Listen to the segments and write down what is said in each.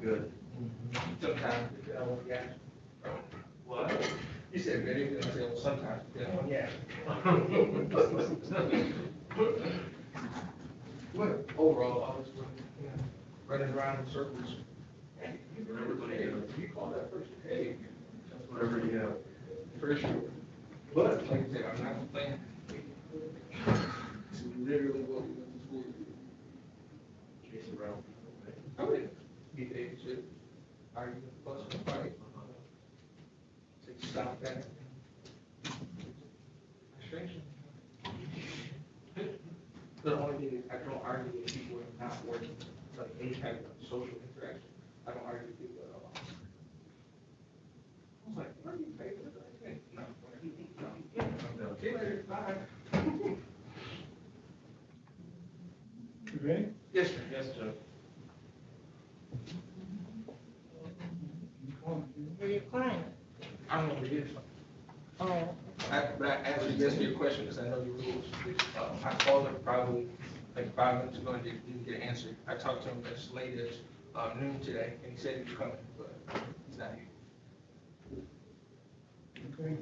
good. Sometimes, depending on what you ask. What? You said very good, I said, well, sometimes, depending on what you ask. But overall, I was, running around in circles. Hey, you call that first, hey, That's whatever you have. for sure. But, like I said, I'm not complaining. It's literally what we went to school to do. Chase around. Oh, yeah. Get the shit. Argue, fuss, and fight. Say, stop that. Frustration. The only thing is, I don't argue with people who are not working, like any type of social interaction. I don't argue with people at all. I was like, why are you paying for that? No, no. See you later, bye. You ready? Yes, sir. Yes, Joe. Where your client? I don't know what it is. Oh, But I answered yes to your question because I know your rules. I called him probably like 5 minutes ago and didn't get an answer. I talked to him as late as noon today and he said he was coming, but he's not here. Okay.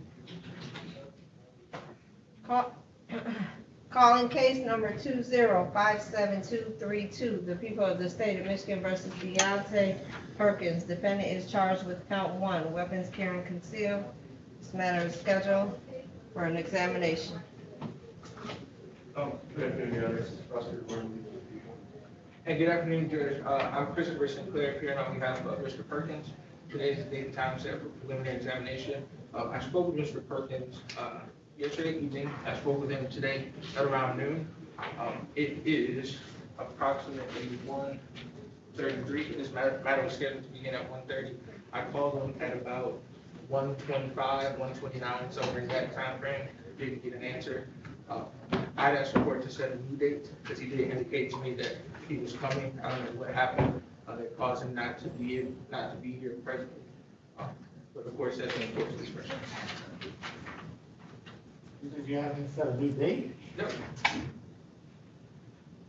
Calling case number 2057232, the people of the state of Michigan versus Deontay Perkins. Defendant is charged with count 1, weapons carrying concealed. This matter is scheduled for an examination. Good afternoon, Your Honor. This is Prosecutor Ronald. Hey, good afternoon, Judge. I'm Christopher Sinclair, here on behalf of Mr. Perkins. Today is the date and time set for preliminary examination. I spoke with Mr. Perkins yesterday evening. I spoke with him today at around noon. It is approximately 1:33. This matter was scheduled to begin at 1:30. I called him at about 1:25, 1:29, somewhere in that time frame. Didn't get an answer. I'd asked the court to set a new date because he did indicate to me that he was coming. I don't know what happened that caused him not to be here presently. But the court says in the court's discretion. You said you haven't set a new date? Yep.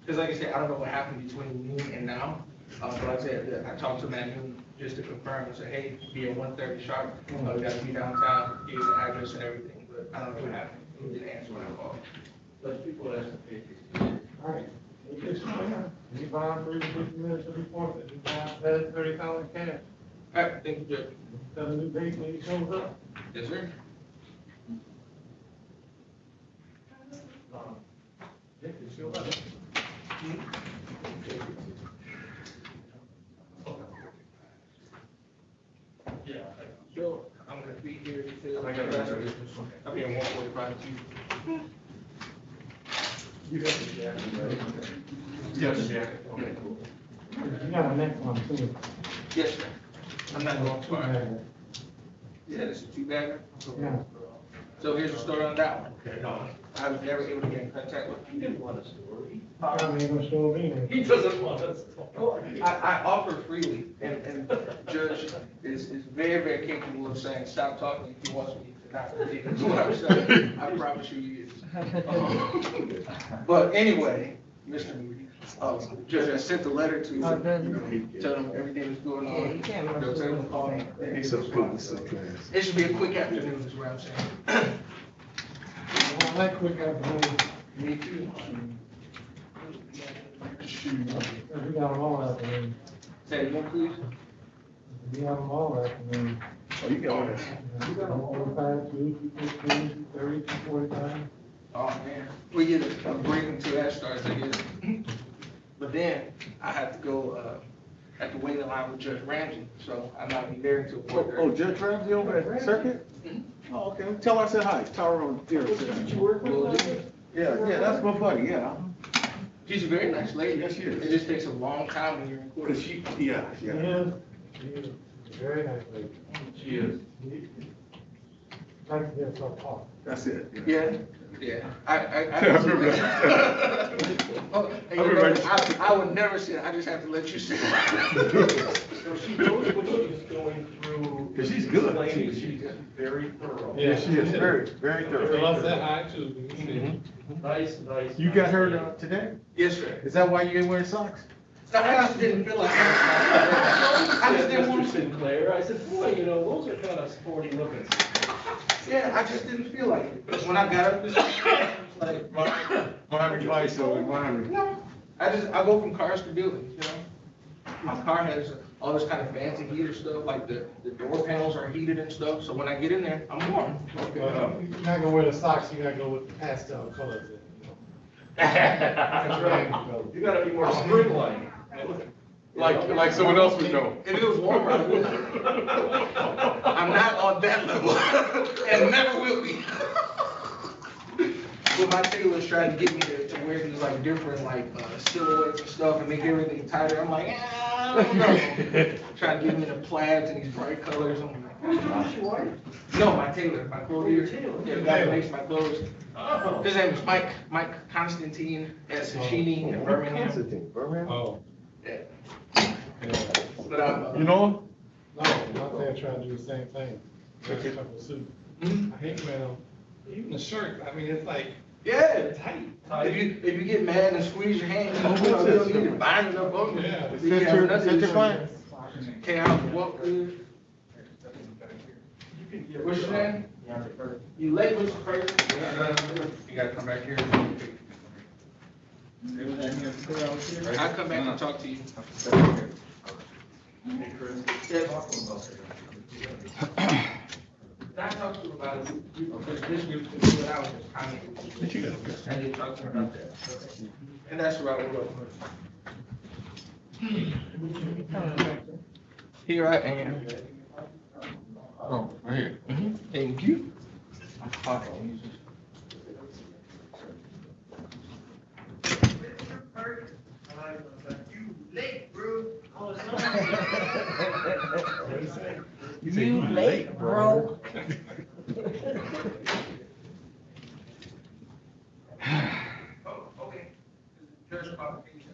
Because like I said, I don't know what happened between noon and now. But like I said, I talked to him at noon just to confirm and say, hey, be at 1:30 sharp. We got to be downtown, give you the address and everything. But I don't know what happened. He didn't answer when I called. But people ask the papers. All right. You bond 350 minutes of report that you bond $30 cash. All right, thank you, Judge. Set a new date when he shows up. Yes, sir. Dick, you show up. Yeah. So I'm gonna be here until. I got it. I'll be at 1:45 too. You got the jacket, right? Yes, jacket. Okay, cool. You got a next one too. Yes, sir. I'm not going too far. Yeah, this is two bagger. Yeah. So here's the story on that one. Okay, no, I was never able to get in contact with he didn't want a story. I ain't gonna show me then. He doesn't want a story. I offer freely, and Judge is very, very capable of saying, stop talking if he wants me to not continue to do what I'm saying. I promise you he is. But anyway, Mr. Moody, Judge, I sent the letter to Oh, does he? tell him everything that's going Yeah, you on. can't mess They'll with tell him him. to call me. He's so cool, he's so class. It should be a quick afternoon is what I'm saying. I like quick afternoon. Me too. We got them all afternoon. Say it again, please. We have them all afternoon. Oh, you got it. We got 1:45, 2:15, 2:30, 2:45. Oh, man. We get a break until that starts, I guess. But then I have to go, at the waiting line with Judge Ramsey, so I might be there until 4:30. Oh, Judge Ramsey over at Circuit? Oh, okay. Tell her I said hi. Tyrone Deer said hi. Will do. Yeah, that's my buddy, yeah. She's a very nice lady. Yes, she is. It just takes a long time when you're Cause recording. she, yeah. She is very nice lady. She is. Like to hear some talk. That's it. Yeah, yeah. I remember Oh, and you know, I would never say it. I just have to let you say it. So she knows what she's going through. 'Cause she's good. Explaining. She's very thorough. Yeah, she is very, very thorough. I said hi too. Nice. You got her today? Yes, sir. Is that why you ain't wearing socks? I just didn't feel like I Mr. Sinclair. I said, boy, you know, those are kind of sporty looking. Yeah, I just didn't feel like it. But when I got up this morning, I was like, Miami Vice over in Miami. no. I go from cars to buildings, you know? My car has all this kind of fancy heater stuff, like the door panels are heated and stuff, so when I get in there, I'm warm. You're not gonna wear the socks, you gotta go with the pastel colors. That's right. You gotta be more spring-like. Like someone else would know. If it was warmer, I would. I'm not on that level, and never will be. But my tailor's trying to get me to wear these like different like silhouettes and stuff and make everything tighter. I'm like, I don't know. Trying to get me into plaids and these bright colors. I'm like, no, my tailor, my clothier. Yeah, the guy who makes my clothes. Oh. His name is Mike Constantine at Sashini in Birmingham. Oh. Yeah. Yeah. But I'm, You know him? No, I'm out there trying to do the same thing. Just a couple suits. Mhm. I hate man, even the shirt, I mean, it's like yeah. tight. If you get mad and squeeze your hand, you don't need to bind it up on you. Yeah. You can have nothing to client? Okay, what good? What's your name? You late, Mr. Perkins? You gotta come back here. I'll come back and talk to you. Hey, Chris. Yes. I talked to him about it. This group can do it out. I did talk to him about that. And that's where I will go. Here I am. Oh, right here. Thank you. You late, bro. Oh, okay. Judge qualification.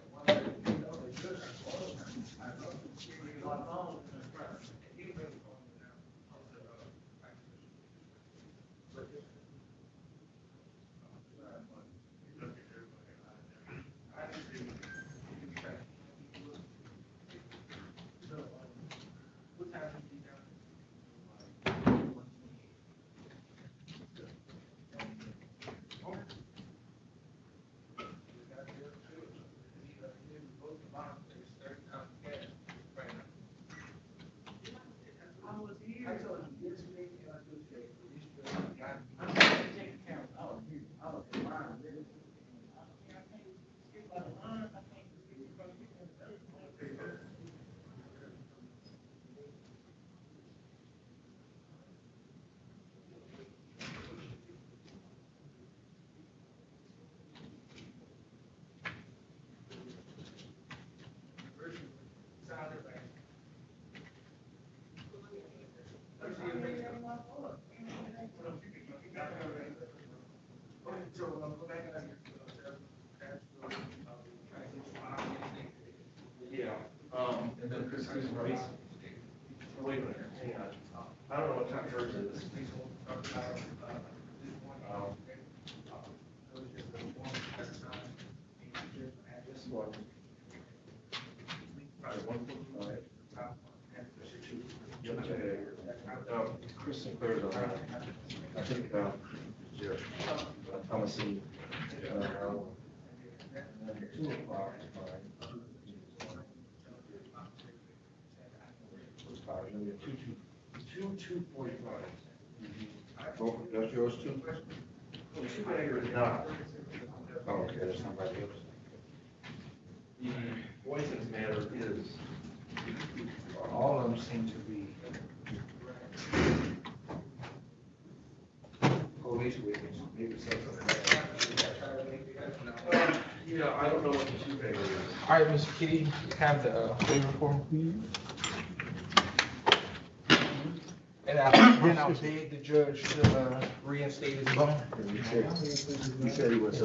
Yeah, and then Chris is right. Wait a minute, hang on. I don't know what time yours is. This one. Right, 145. Chris Sinclair's on that. I think, Thomasine. 2 o'clock is fine. 2:45. Oh, that's yours too? Well, Shoemaker is not. Oh, okay, that's not right. The Boyson's matter is, all of them seem to be police witness, maybe something like that. Yeah, I don't know what the Shoemaker is. All right, Mr. Kitty, you have the waiver form, please. And I'll beg the judge to reinstate his bond. He said he was,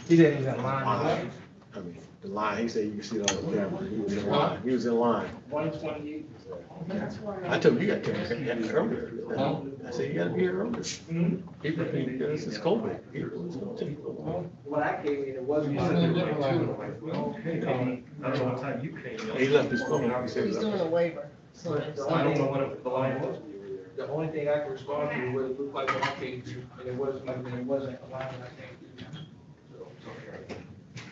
He said he's in line. I mean, the line, he said you can see it on the camera, he was in line, he was in line. 128. I told him, you got to come here earlier. I said, you gotta be here earlier. He repeated, because it's COVID. When I came in, it wasn't. Okay, I don't know what time you came in. He left his phone, he said, He's doing a waiver. But the I only don't know thing, what the line was when you were there. the only thing I can respond to was it looked like an okay view, and it wasn't, it wasn't a line I came through. So,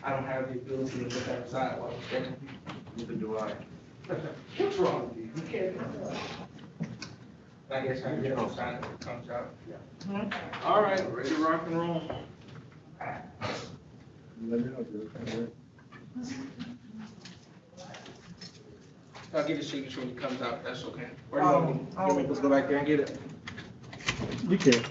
I don't have the ability to look outside while I'm standing. Neither do I. What's wrong with you? You can't. I guess I get no sign when it comes out. All right, ready to rock and roll. Let me know, Judge. I'll get his signature when he comes out, that's okay. Or do you want me, you want me to just go back there and get it? You can.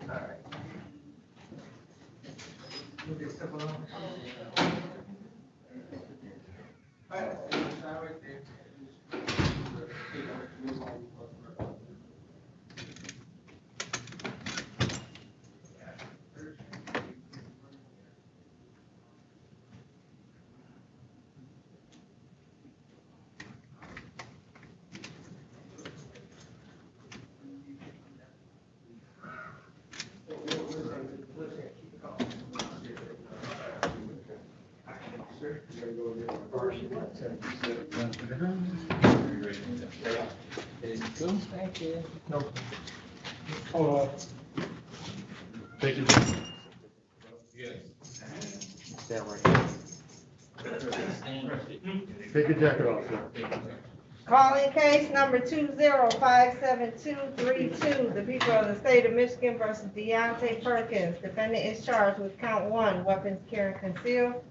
All right. Move this stuff along. All right, sign right there. Thank you. No. Hold on. Take it. Stand right Take your jacket off, sir. Calling case number 2057232, the people of the state of Michigan versus Deontay Perkins. Defendant is charged with count 1, weapons carrying concealed.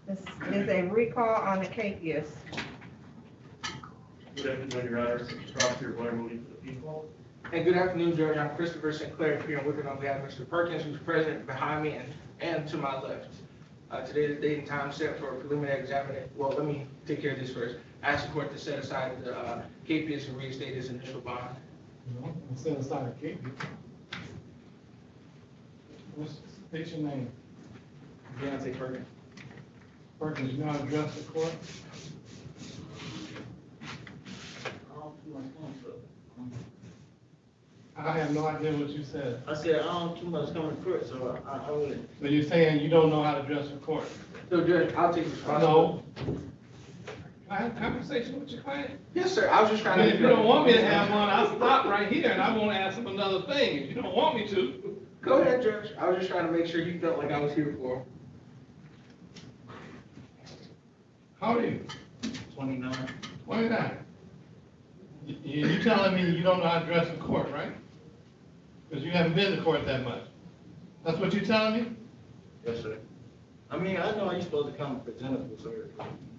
This is a recall on the capias. Good afternoon, Your Honor. Prosecutor Blair Moody for the people. And good afternoon, Judge. I'm Christopher Sinclair, here with on behalf of Mr. Perkins, who's present behind me and to my left. Today is the date and time set for a preliminary examination. Well, let me take care of this first. Ask the court to set aside the capias and reinstate his initial bond. No, I'm set aside a cake. What's your name? Deontay Perkins. Perkins, you know how to address the court? I have no idea what you said. I said, I don't too much come to court, so I wouldn't. So you're saying you don't know how to address the court? So, Judge, I'll take responsibility. No. Can I have a conversation with your client? Yes, sir. I was just I trying mean, to. if you don't want me to have one, I'll stop right here and I won't ask him another thing. If you don't want me to. Go ahead, Judge. I was just trying to make sure you felt like I was here for him. How old are you? 29. 29. You telling me you don't know how to address the court, right? Because you haven't been to court that much. That's what you're telling me? Yes, sir. I mean, I know you're supposed to come presentable, sir.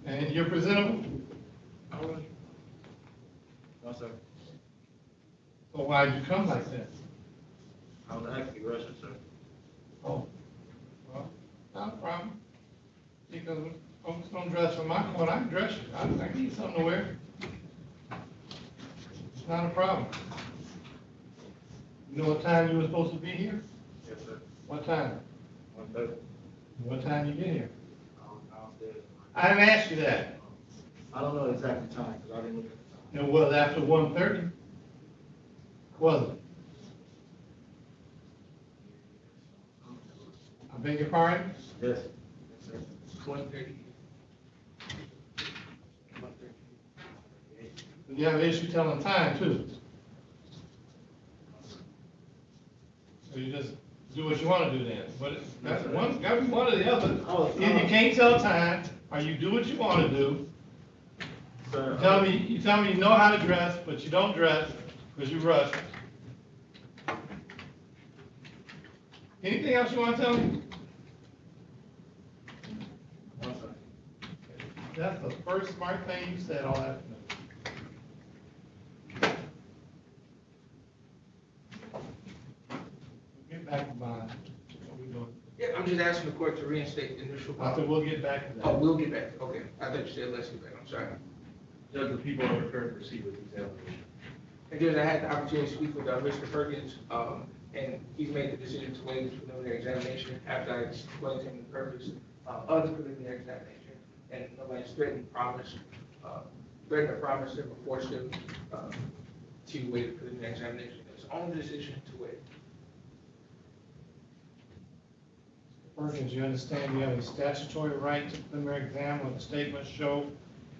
And you're presentable? No, sir. So why'd you come like that? I was actually rushing, sir. Oh, well, not a problem. Because when folks don't dress for my court, I can dress you. I need something to wear. It's not a problem. You know what time you were supposed to be here? Yes, sir. What time? 1:30. What time you get here? Downstairs. I didn't ask you that. I don't know the exact time, because I didn't look at the time. It was after 1:30. Was it? I beg your pardon? Yes. Yes, sir. 1:30. You have an issue telling time too. So you just do what you want to do then. But that's one, gotta be one or the other. Either you can't tell time, or you do what you want to do. Sir, You tell me you know how to dress, but you don't dress because you rush. Anything else you want to tell me? no, sir. That's the first smart thing you said all afternoon. Get back to bond. What we doing? Yeah, I'm just asking the court to reinstate the initial I said bond. we'll get back to Oh, that. we'll get back. Okay. I thought you said let's get back. I'm sorry. Judge, the people are prepared to proceed with the examination. And Judge, I had the opportunity to speak with Mr. Perkins, and he's made the decision to waive the preliminary examination after I explained to him the purpose of the preliminary examination. And nobody's threatened or promised him or forced him to waive the preliminary examination. It's own decision to waive. Perkins, you understand you have a statutory right to preliminary exam when the state must show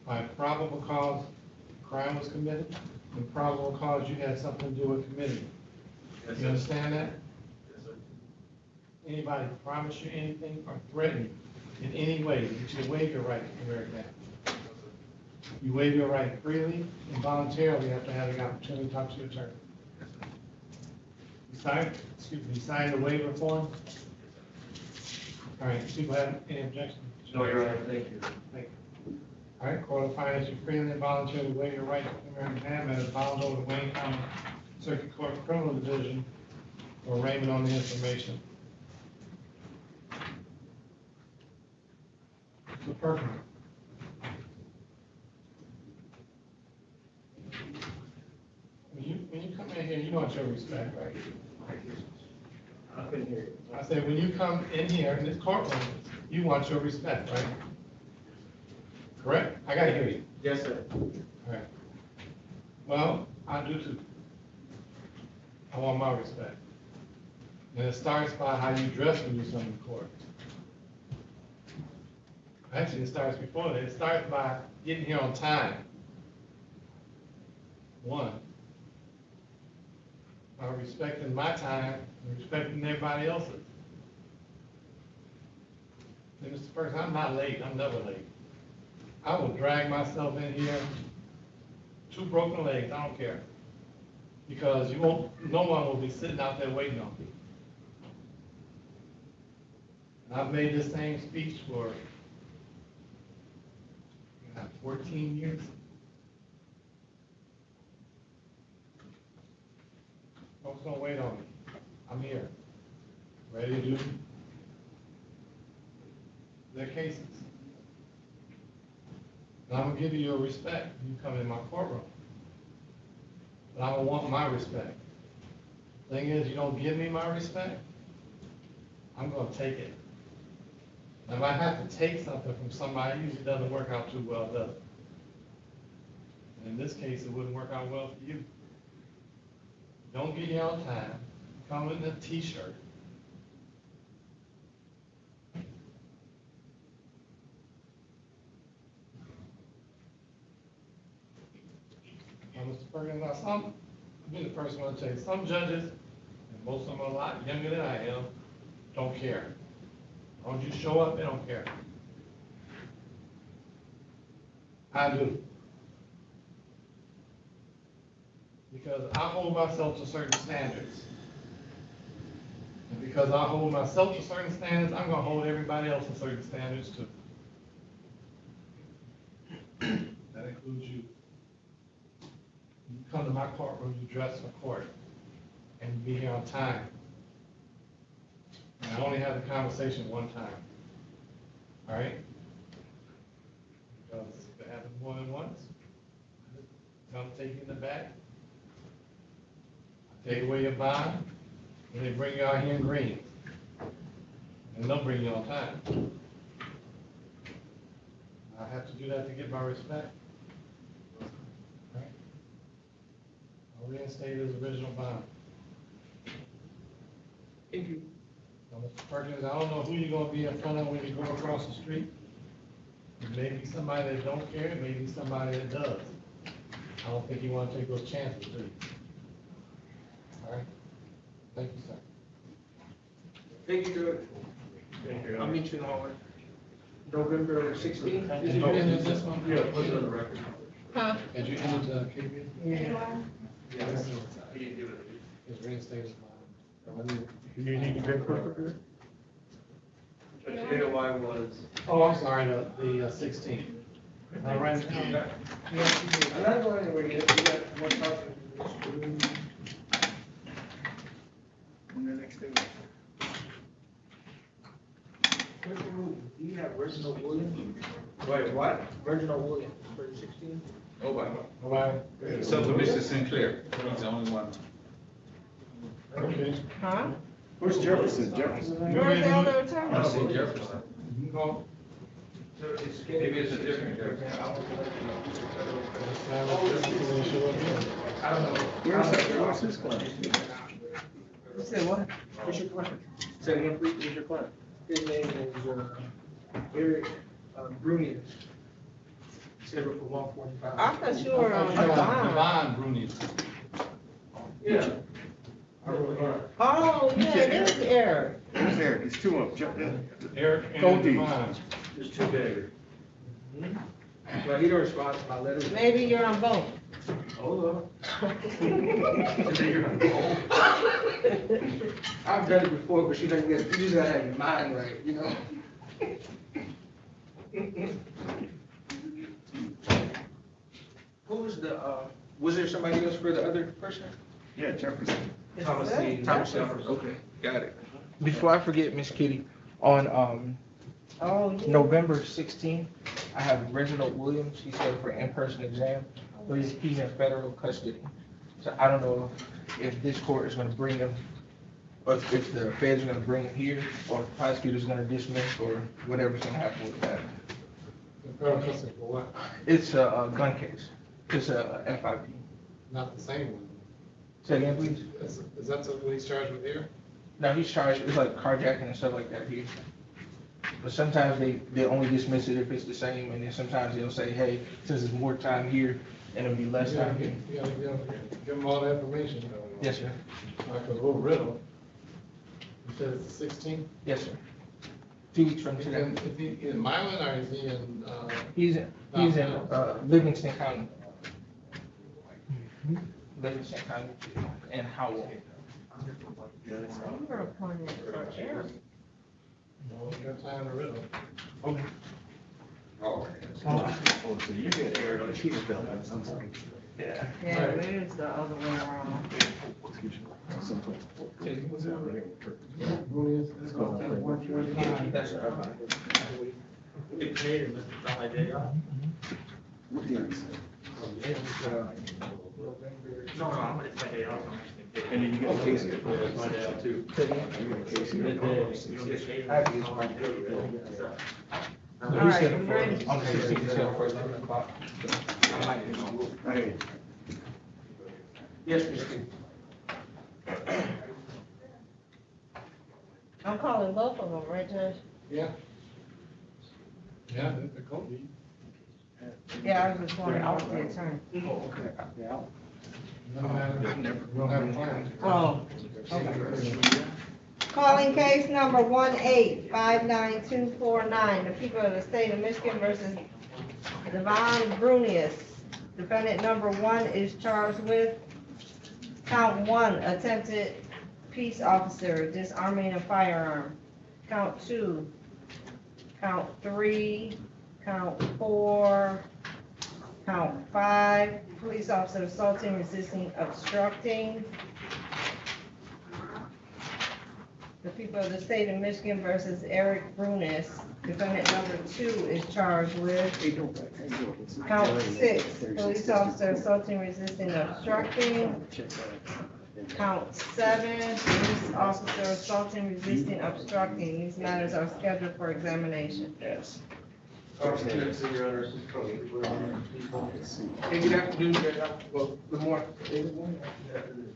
by probable cause a crime was committed and probable cause you had something to do with committing it. You understand that? Yes, sir. Anybody promise you anything or threaten you in any way that you waive your right to preliminary exam? You waive your right freely and voluntarily after having the opportunity to talk to your attorney. You signed the waiver form? All right, people have any objections? No, Your Honor, thank you. All right, court will find that you freely and voluntarily waive your right to preliminary exam as bound over the Wayne County Circuit Court Criminal Division for arraignment on the information. Mr. Perkins. When you come in here, you want your respect, right? I couldn't hear you. I said, when you come in here in this courtroom, you want your respect, right? Correct? I gotta hear you. Yes, sir. All right. Well, I do too. I want my respect. And it starts by how you dress when you come in court. Actually, it starts before that. It starts by getting here on time. One. By respecting my time and respecting everybody else's. And Mr. Perkins, I'm not late. I'm never late. I will drag myself in here, 2 broken legs, I don't care. Because no one will be sitting out there waiting on me. And I've made this same speech for 14 years. Folks don't wait on me. I'm here, ready to do their cases. And I'm gonna give you your respect when you come in my courtroom. But I don't want my respect. Thing is, you don't give me my respect, I'm gonna take it. And if I have to take something from somebody, it usually doesn't work out too well, does it? And in this case, it wouldn't work out well for you. Don't get here on time, come in a t-shirt. Now, Mr. Perkins, I'll be the first one to tell you, some judges, and most of them are a lot younger than I am, don't care. Don't you show up, they don't care. I do. Because I hold myself to certain standards. And because I hold myself to certain standards, I'm gonna hold everybody else to certain standards too. That includes you. You come to my courtroom, you dress for court, and you be here on time. And I only have the conversation one time. All right? Because if it happens more than once, I'm gonna take you in the back, take away your bond, and they bring you out here in green. And they'll bring you on time. I have to do that to get my respect. Right? I'll reinstate his original bond. Thank you. Now, Mr. Perkins, I don't know who you're gonna be in front of when you go across the street. It may be somebody that don't care, it may be somebody that does. I don't think you wanna take those chances, do you? All right? Thank you, sir. Thank you, Judge. Thank you. I'll meet you in the hallway. November 16th. Did you enter this one? Yeah, put it on the record. Huh? Did you enter KB? Yes. He didn't give it. His reinstated bond. You need to get quicker here? Judge AOI was. Oh, I'm sorry, the 16th. All right. I'm not going anywhere yet. We got more talking. And the next thing. Do you have Reginald Williams? Wait, what? Reginald Williams for the 16th? Nobody. Nobody? Except for Mr. Sinclair. He's the only one. Okay. Huh? Where's Jefferson? Jefferson? You Where's ready the to other I attorney? see Jefferson. You can go. Maybe it's a different judge. I don't know. Where's his claim? You said what? What's your client? Say it again, please. What's your client? His name is Eric Brunius. Scheduled for 1:45. I thought you were on the Divine line. Bruni. Yeah. Oh, yeah, it is Eric. Who's there? It's two of them. Eric and Gold Deeds. Divine. There's two beggars. Well, he don't respond to my letters. Maybe you're on both. Hold on. I've done it before, but you just gotta have your mind right, you know? Who was was there somebody else for the other person? Yeah, Jefferson. Thomas It's Thomas Jefferson, okay, got it. Before I forget, Miss Kitty, on, Oh, yeah. November 16th, I have Reginald Williams, he's here for in-person exam, but he's in federal custody. So I don't know if this court is gonna bring him, or if the feds are gonna bring him here, or if the prosecutor's gonna dismiss, or whatever's gonna happen with that. It's a gun case, it's a FIP. Not the same one. Say again, please? Is that what he's charged with here? No, he's charged, it's like carjacking and stuff like that here. But sometimes they only dismiss it if it's the same, and then sometimes they'll say, hey, since there's more time here, and it'll be less time here. You gotta give him all the information. Yes, sir. Like a little riddle. You said it's the 16th? Yes, sir. 2 weeks from Is today. he in Milan or is he in, He's in Livingston County. Livingston County and Howell. You were appointed for Eric. no, you got time to riddle? Okay. Oh, so you get Eric on Cheetah Belt. I'm sorry. Yeah. Yeah, where's the other way around? Excuse me. That's What hearings? And then you got Casey. You got Casey. All right, I'm ready. Okay, for 11 o'clock. Hey, Yes, Mr. I'm calling both of them, right, Judge? Yeah. Yeah, the code. Yeah, I was just wondering, I was the attorney. We don't have a plan. Oh, okay. Calling case number 1859249, the people of the state of Michigan versus Devon Brunius. Defendant number 1 is charged with count 1, attempted peace officer, disarming a firearm. Count 2, count 3, count 4, count 5, police officer assaulting, resisting, obstructing. The people of the state of Michigan versus Eric Brunius. Defendant number 2 is charged with count 6, police officer assaulting, resisting, obstructing. Count 7, police officer assaulting, resisting, obstructing. These matters are scheduled for examination. yes. Hey, good afternoon, Judge. Well, good morning.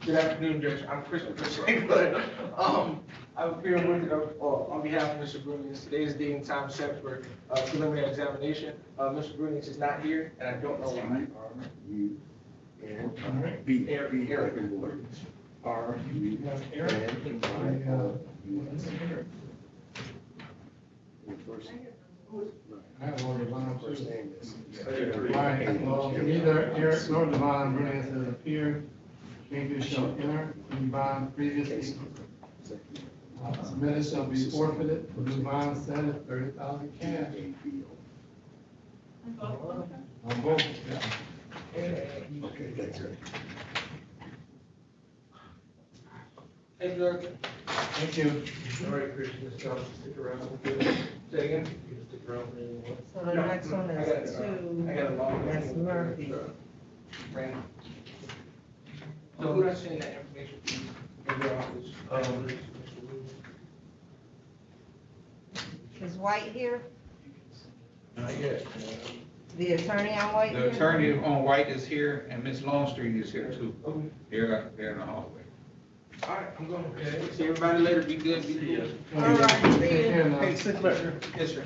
Good afternoon, Judge. I'm Christopher Sinclair. I'm appearing with you on behalf of Mr. Brunius. Today is date and time set for preliminary examination. Mr. Brunius is not here, and I don't know why. B. Eric. R. I have one Devon First too. name is. All right, well, neither Eric nor Devon Brunius has appeared. Strangers shall enter, and bond previously submitted shall be forfeited. For the bond set at 30,000 cash. On both, yeah. Okay, thanks, Eric. Hey, Judge. Thank you. All right, Christian, stick around. Say again? Stick around for anyone. So the next one is I got a 2, long. that's Murphy. Brandon. So who did I send that information to? In your office? Is White here? Not yet. The attorney on White? The attorney on White is here, and Miss Longstreet is here too. They're in the hallway. All right, I'm going. See everybody later. Be good. Be good. All right, see Take you. care now. Hey, Sinclair. Yes, sir.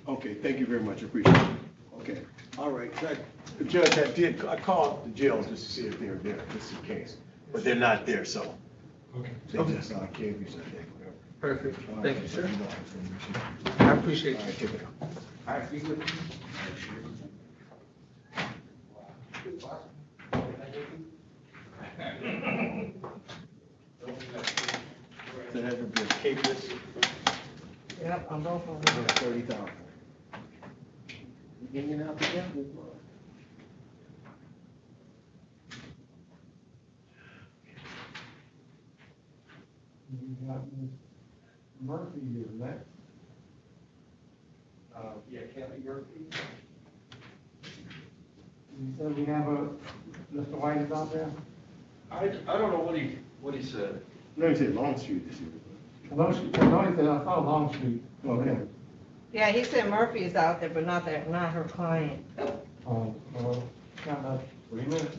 Okay, thank you very much, appreciate it. Okay, all right, the judge, I called the jail just to see if they're there, just in case, but they're not there, so. Okay. They just, gave you something, whatever. Perfect. Thank you, sir. All I appreciate right, you. take it out. All right, be good. So that would be a capeless, Yep, I'm both of them. 30,000. Getting it out together. You got Ms. Murphy here next. Yeah, Kelly Murphy. You said we have a, Mr. White is out there? I don't know what he said. No, he said Long Street this year. Long Street, no, he said, I saw Long Street. Okay. Yeah, he said Murphy is out there, but not her client. Got about 3 minutes.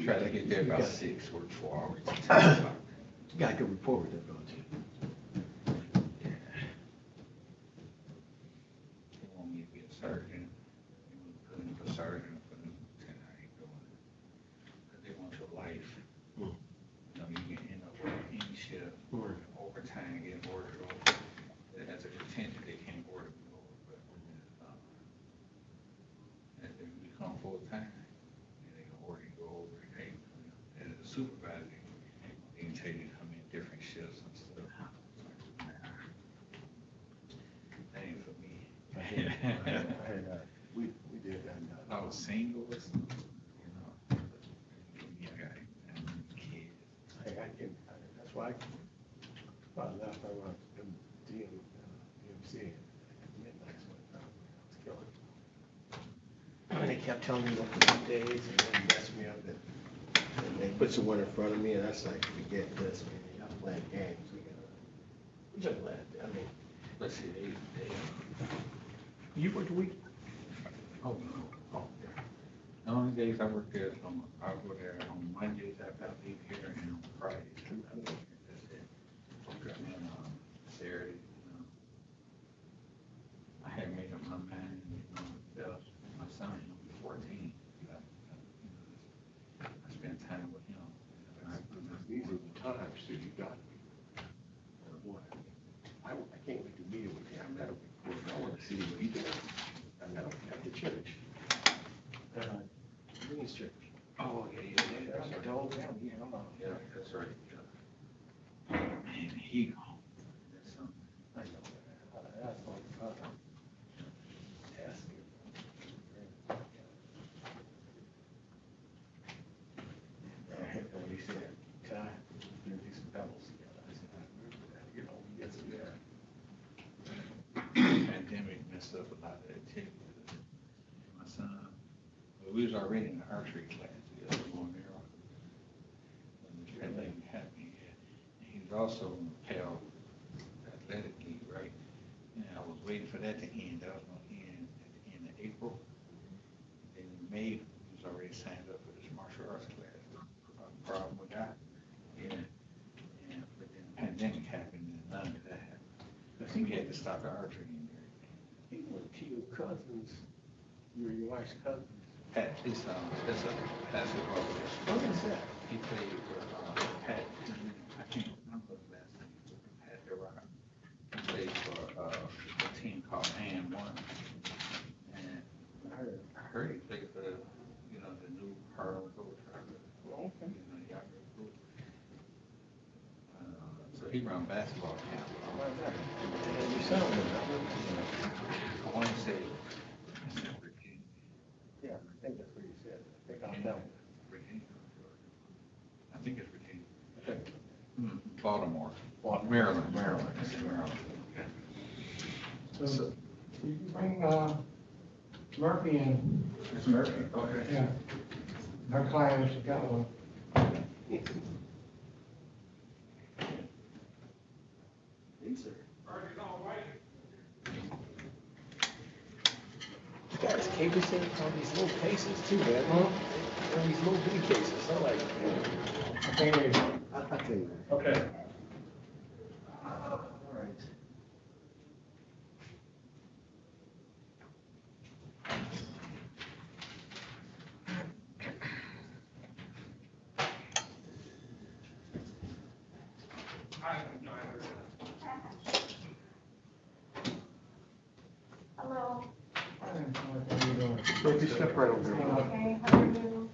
Try to get there about 6 or 4 hours. You got a good report with that, don't you? They want me to be a surgeon. They want to put in for surgeon, put in for lieutenant. I ain't doing it. Because they want your life. You know, you can end up working any shift, working overtime, getting ordered over. As a contingent, they can't order me over. But as they become full-time, they can order you over. Hey, as a supervisor, they can tell you to come in different shifts and stuff. That ain't for me. We did that. I was single or something, you know. Yeah, I got kids. That's why I left. I went to DMC at midnight. So I was killing. And they kept telling me what the days and they messed me up. And they put someone in front of me, and that's like, forget this, man. Y'all playing games. We just glad. I mean, Let's see, they, you worked a week? oh, no. Oh, The only days I work there is I go there on Mondays after I leave here and on Fridays. That's it. And Saturday, I had made up my mind, that my son, he's 14. I spend time with him. these are the times that you got me. I can't wait to meet with him. I want to see what he does. I met him at the church. Green's church. Oh, yeah. That's the whole family. Yeah, I'm out. Yeah, that's right. Yeah. Man, he gone. That's something. I know, man. That's all fun. Yes. When he said, Ty, we're gonna do some doubles together. I said, I remember that. You know, he gets me there. Pandemic messed up a lot of activity. My son, well, we was already in the archery class together, going there. When the pandemic happened, yeah. And he was also in the PAL athletic league, right? And I was waiting for that to end. That was going to end at the end of April. And in May, he was already signed up for this martial arts class. Problem with that. Yeah. But then the pandemic happened and none of that happened. Because he had to stop the archery and everything. He went to your cousins, your wife's cousins. Pat, it's a basketball player. What is that? He played for Pat. I can't remember the last name. Pat DeRock. He played for a team called AM1. And I heard he played for the new Harlem Gold. Okay. Younger group. So he run basketball camp. And your son was I want to say Virginia. Yeah, I think that's what you said. I think I'll tell him. Virginia. I think it's Virginia. Okay. Baltimore. Maryland. It's in Maryland. So, you can bring, Murphy in, It's Murphy. Okay. yeah. Her client, she got one. These are. This guy's capers in on these little cases too, man. On these little bitty cases. I'm like, I can't read. I'll tell you. Okay. All right. Hello. How you doing? Maybe step right over there. Okay, how are you?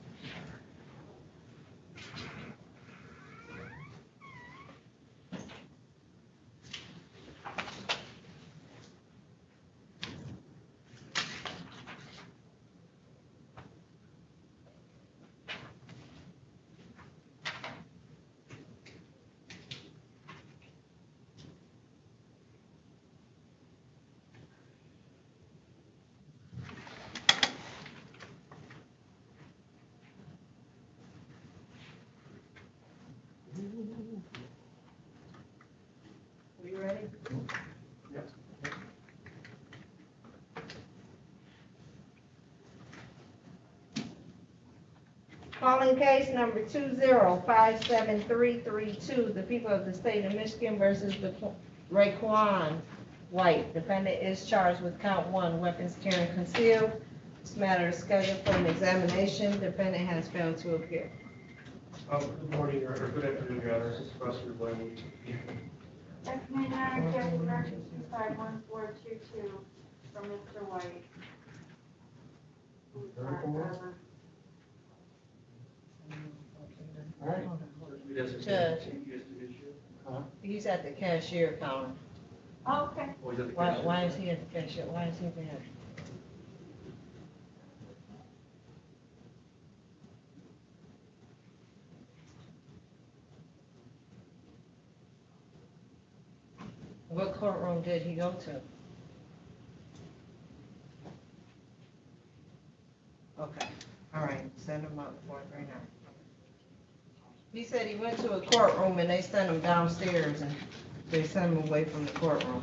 Calling case number 2057332, the people of the state of Michigan versus the Raekwon White. Defendant is charged with count 1, weapons carrying concealed. This matter is scheduled for an examination. Defendant has failed to appear. Good morning, or good afternoon, Your Honor. This is Prosecutor Blaine. Afternoon, Your Honor. Deputy Emergency 51422 from Mr. White. Who's not present. All right. Judge, he's at the cashier counter. Oh, okay. Why is he at the cashier? Why is he there? What courtroom did he go to? Okay, all right, send him up 439. He said he went to a courtroom and they sent him downstairs and they sent him away from the courtroom.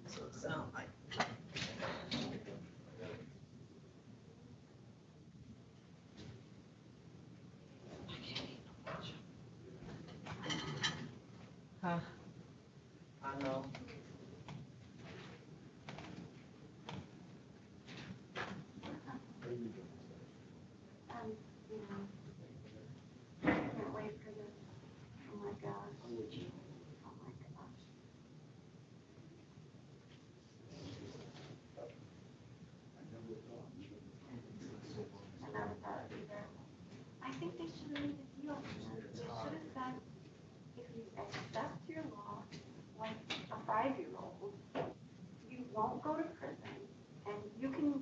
So it sounds like. Huh? I know. You know, can't wait for this. Oh my gosh. Oh my gosh. I never thought it'd be there. I think they should have made a deal. They should have said, if you accept your loss, like a 5-year-old, you won't go to prison, and you and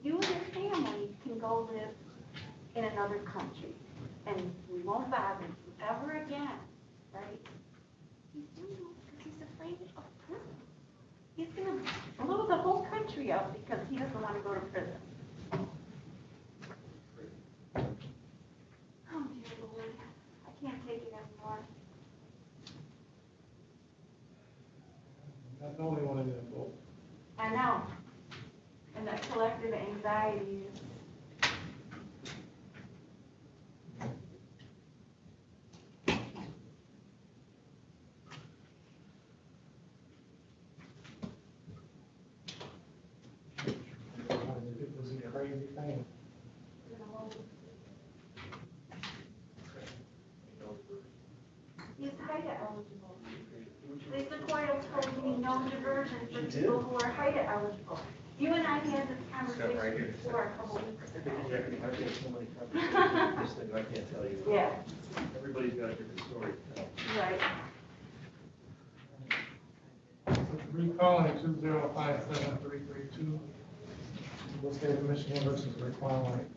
your family can go live in another country, and we won't bother you ever again, right? He's doing it because he's afraid of prison. He's gonna blow the whole country up because he doesn't want to go to prison. Oh dear Lord, I can't take it anymore. Not the only one in the boat. I know. And that collective anxiety is. It was a crazy thing. He's HIDA eligible. Lisa Coyle told me no diversion for people who are HIDA eligible. You and I had this conversation before a couple weeks ago. I've got so many conversations, this thing, I can't tell you. Yeah, Everybody's got a different story. right. Recalling 2057332, the state of Michigan versus Raekwon White.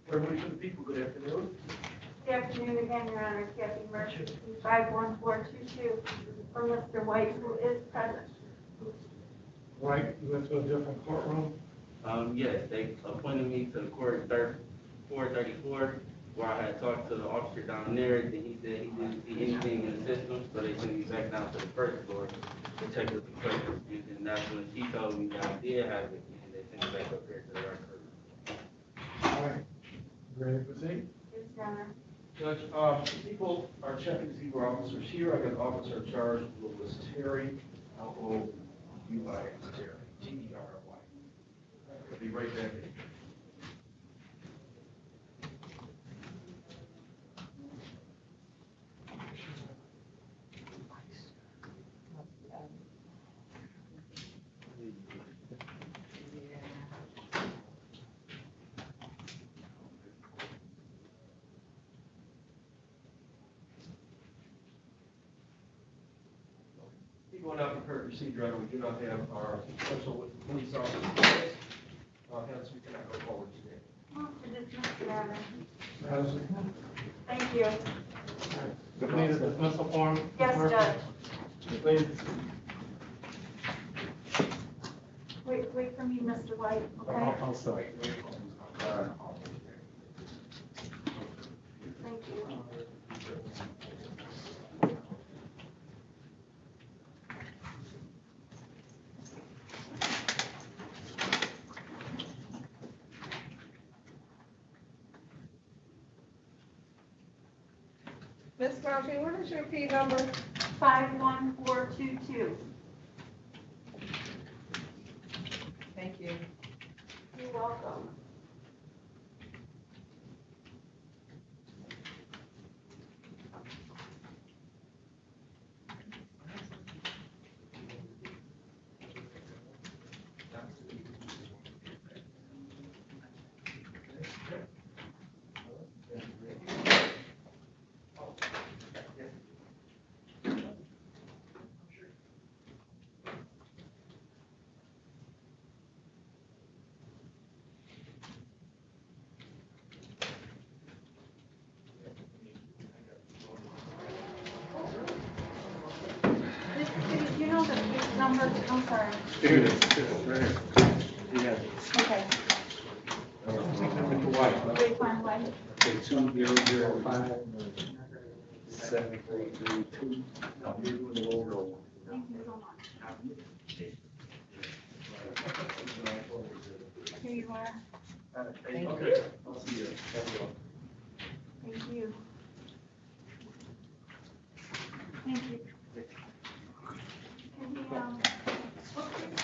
Everybody for the people, good afternoon. Good afternoon again, Your Honor. Kathy Merchant, 51422, from Mr. White, who is present. Right, you went to a different courtroom. Yes, they appointed me to court 434, where I had talked to the officer down there, and he said he didn't see anything in the system, so they sent me back down to the first floor to check with the clerk, and that's when she told me that I did have it, and they sent me back up here to the record. All right, ready to proceed? Yes, Your Honor. Judge, people are checking to see where officers here. I got an officer charged with Terry, L-O-U-I, Terry, T-E-R-Y. I'll be right back. Going out for current procedure, Honor, we do not have our special police officers. Hence, we cannot go forward today. Move to dismiss, Your Honor. Madison? Thank you. You need a dismissal form? Yes, Judge. Please. from you, Mr. White, okay? I'm sorry. Thank you. Ms. County, what is your P number? 51422. Thank you. You're welcome. You know the case number? I'm sorry. Here it is, right here. Yeah. Okay. Mr. White. Wait, fine, wait. Okay, 2005 7332. I'll be doing the roll. Thank you so much. Here you are. Thank you. Okay, I'll see you. Thank you. Thank you. Can we, what case is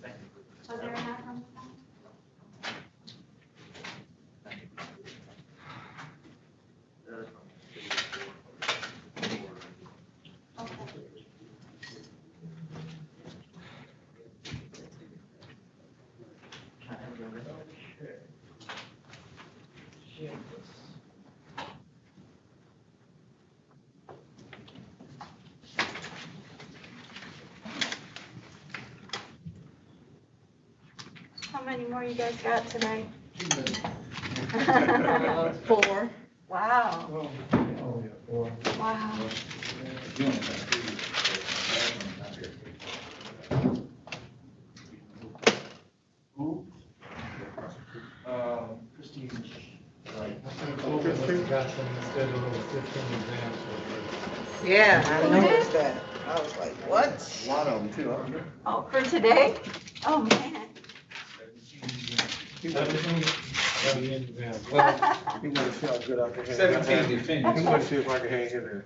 this? Was there enough on the phone? Okay. How many more you guys got tonight? 4. Wow. Oh, yeah, four. Wow. Who? Christine. Right. I think Clover got some scheduled 15 exams for Yeah, I noticed that. I was like, what? A lot of them too, huh? Oh, for today? Oh, man. 17 exams. He want to see how good I can hang. 17 He defendants. want to see if I can hang in there.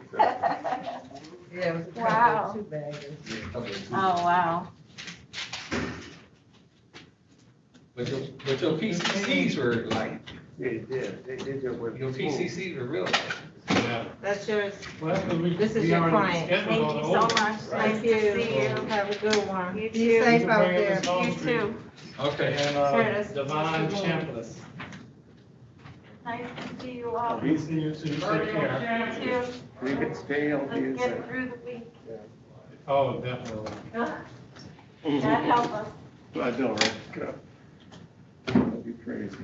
Yeah, it was a Wow. couple of 2 baggers. Oh, wow. But your PCCs were like, Yeah, he did. They just went. your PCCs were real. Yeah. That's yours. Well, that's 'cause we- This is we your already client. scheduled Thank all you the so overtime. much. Thank Nice you. to see you. Have a good one. You Be too. safe You can out bring there. this home. You too. Okay. And, Curtis, Divine Mr. Moon. Chambliss. Nice to see you all. We see you too. Take care. You too. They can stay on the Let's inside. get through the week. Oh, definitely. God help us. I know, right? God. That'd be crazy.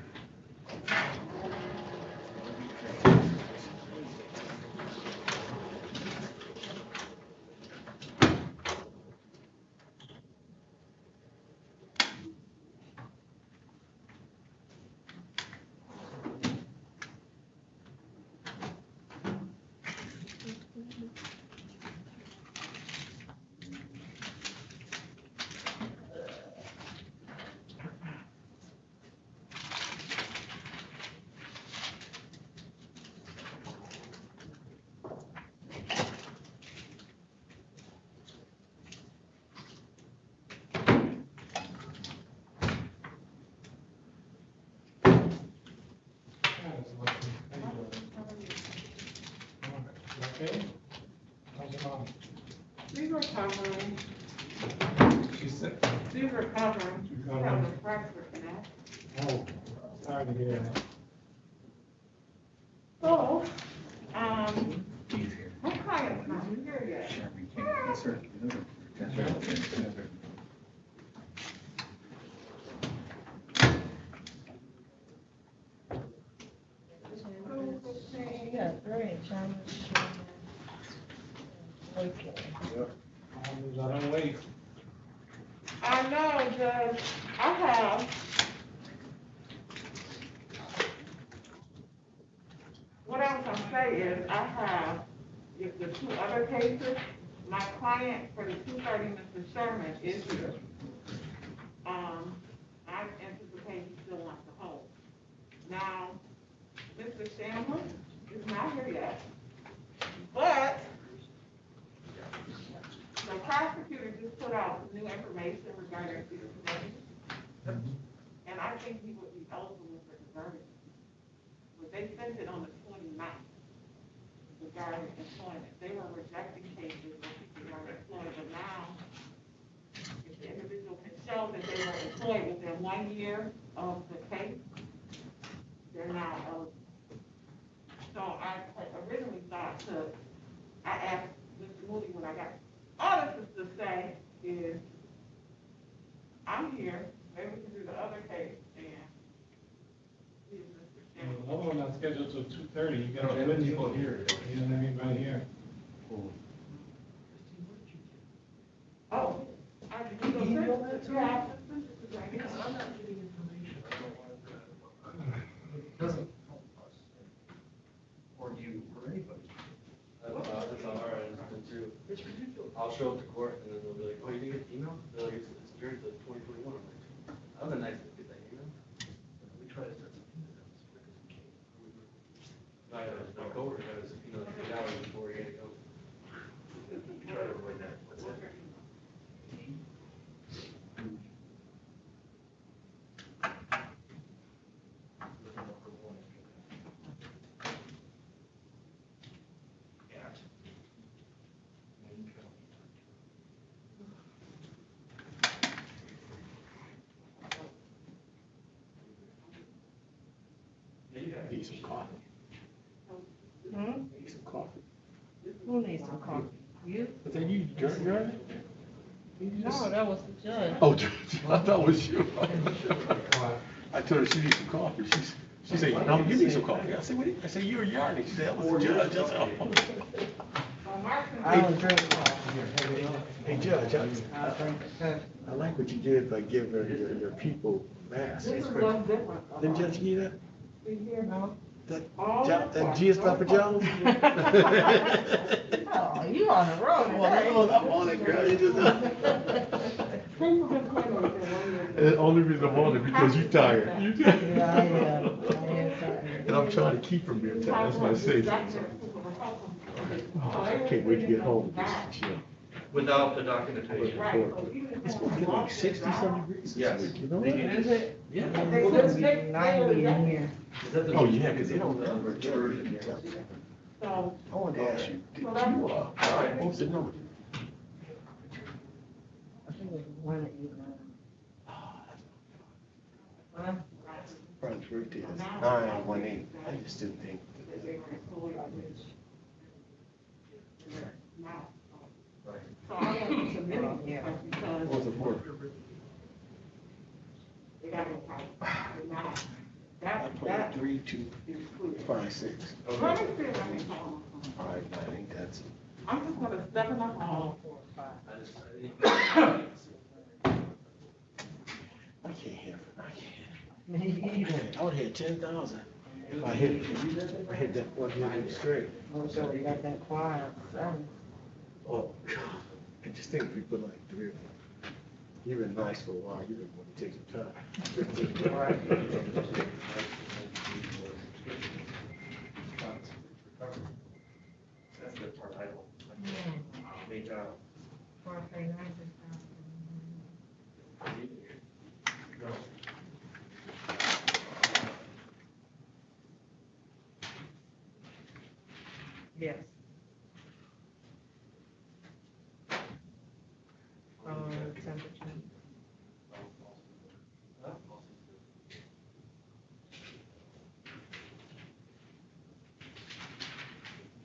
Okay? How's your mom? She's recovering. She said, She's recovering. She's She's recovering. having a fracture connect. oh, sorry to hear that. So, I'm kind of not here yet. Yeah, very challenging. Okay. I don't wait. I know, Judge, I have. What I was gonna say is, I have, if the two other cases, my client for the 230, Mr. Sherman, is here. I anticipate he still wants to hold. Now, Mr. Shamler is not here yet, but the prosecutor just put out new information regarding Cedar Committee, and I think he would be eligible for the verdict. But they sent it on the 29th regarding employment. They were rejecting cases where people were employed, but now, if the individual can show that they were employed within 1 year of the case, they're now eligible. So I originally thought I asked Mr. Moody when I got, all this is to say is, I'm here, maybe we can do the other case, and see if Mr. Shamler. The other one not scheduled till 2:30, you got 10 people here, you know what I mean, right here. Oh, I did you email that to me? Because I'm not getting information, I don't want to, it doesn't help us, or you, or anybody. That's on our end, too. It's ridiculous. I'll show up to court and then they'll be like, oh, you didn't get the email? They're like, it's during the 2021. I'm like, that was nice to get that email. We try to set something that was quick as we can. My coworker got a subpoena like 8 hours before he had to go. We try to avoid that. What's that? Need some coffee. Need some coffee. Who needs some coffee? You? Is that you, Jerry? No, that was the judge. Oh, I thought it was you. I told her she needs some coffee. She said, no, you need some coffee. I said, what? I said, you're Yarny. She said, that was the judge. I said, oh. I don't drink coffee. Hey, Judge, Okay. I like what you did by giving your people masks. This is one different. Didn't Judge give you that? No. That G is not for Joe? Oh, you on the road today. I'm on it, girl. You just. People been playing with it 1 year. The only reason I'm on it because you're tired. You tired. Yeah, I am tired. And I'm trying to keep from being tired. That's my saving. Oh, I can't wait to get home and just chill. Without the documentation. It's gonna be like 60-some degrees this Yes. week, you know? Is it? Yeah. It's gonna be 90 in here. Oh, yeah, because they don't ever So, I want to ask you, did you, what was the number? I think it was 189. Huh? Brian's birthday is 918. I just didn't think. so I want to submit it because What was it for? they got no problem. I put 3256. Let me see if I can call them. All right, I think that's it. I'm just gonna step in the hall. I can't hear. I would hit 10,000. If I hit that 100 straight. Oh, so we got that quiet. Oh, God. I just think if we put like 3 or 4. You've been nice for a while. You've been want to take some time. That's the part I don't. Make out. 439 No. Yes. Temperature.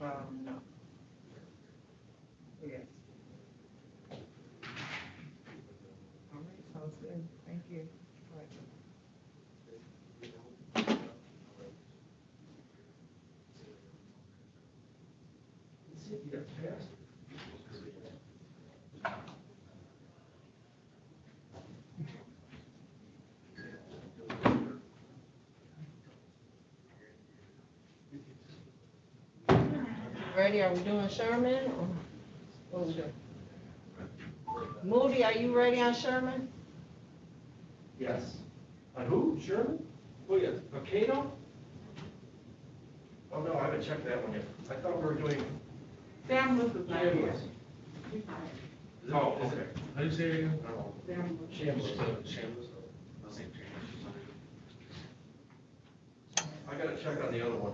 No. Yes. All right, sounds good. Thank you. All right. You got passed. ready? Are we doing Sherman or what we doing? Moody, are you ready on Sherman? Yes. On who? Sherman? Oh, yeah, Volcano? Oh, no, I haven't checked that one yet. I thought we were doing. Sam Lewis is not here. Shameless. Oh, okay. How do you say it again? Sam Lewis. Shameless. I gotta check on the other one.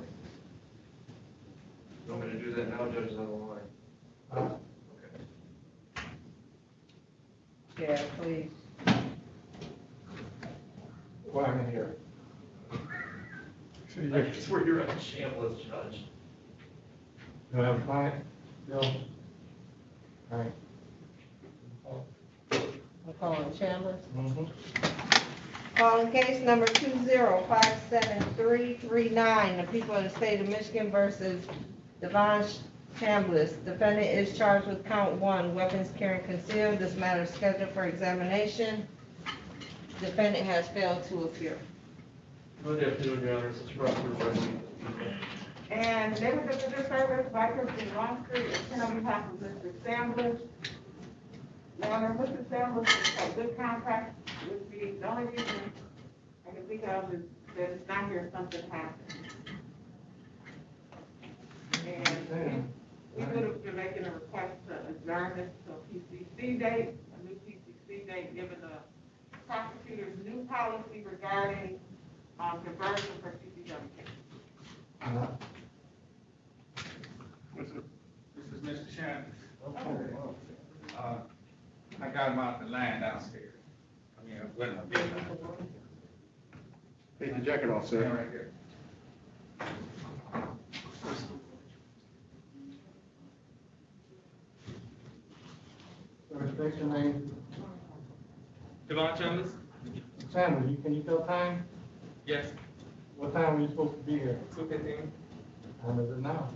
You want me to do that now, Judge, is on the line? Okay. Yeah, please. Well, I'm in here. That's where you're a shameless judge. Do I have a client? No. All right. I'm calling Chandler. Mm-hmm. Calling case number 2057339, the people of the state of Michigan versus Devon Chambliss. Defendant is charged with count 1, weapons carrying concealed. This matter is scheduled for examination. Defendant has failed to appear. Good afternoon, Your Honor. It's Rob Ruben. And they were the service, Vickers and Long Street, and on behalf of Mr. Sambliss. Your Honor, Mr. Sambliss has a good contract with the only reason I can think of is that it's not here, something happened. And we would have been making a request to adjourn this to a PCC date, a new PCC date, given the prosecutor's new policy regarding diversion for CCW cases. This is Mr. Shannon. I got him off the line downstairs. I mean, when I did. Take the jacket off, sir. Right here. State your name. Devon Chambliss? Chandler, can you tell time? Yes. What time were you supposed to be here? 2:15, Time is it now?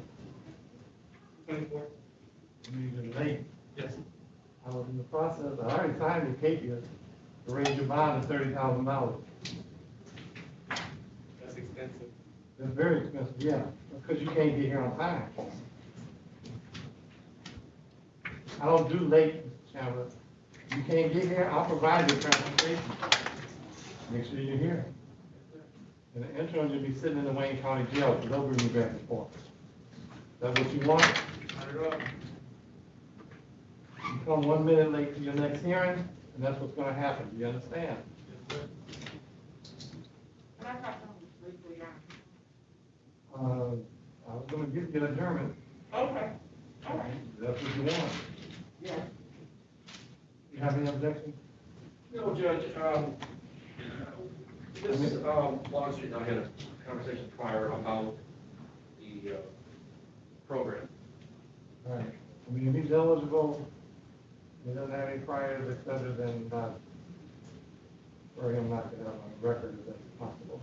24. You're late. Yes. I was in the process, I already signed the case to raise your bond to $30,000. That's expensive. It's very expensive, yeah, because you can't get here on time. I don't do late, Mr. Chandler. You can't get here, I'll provide you transportation. Make sure you're here. In the interim, you'll be sitting in the Wayne County Jail for they'll bring you back and forth. Is that what you want? You come 1 minute late to your next hearing, and that's what's gonna happen, do you understand? And I thought something was briefly on. I was gonna give you an adjournment. Okay, all right, That's what you want. yeah. You have any objections? No, Judge, this lawsuit, I had a conversation prior about the program. All right. I mean, if he's eligible, he doesn't have any priors other than for him not to have a record, if that's possible.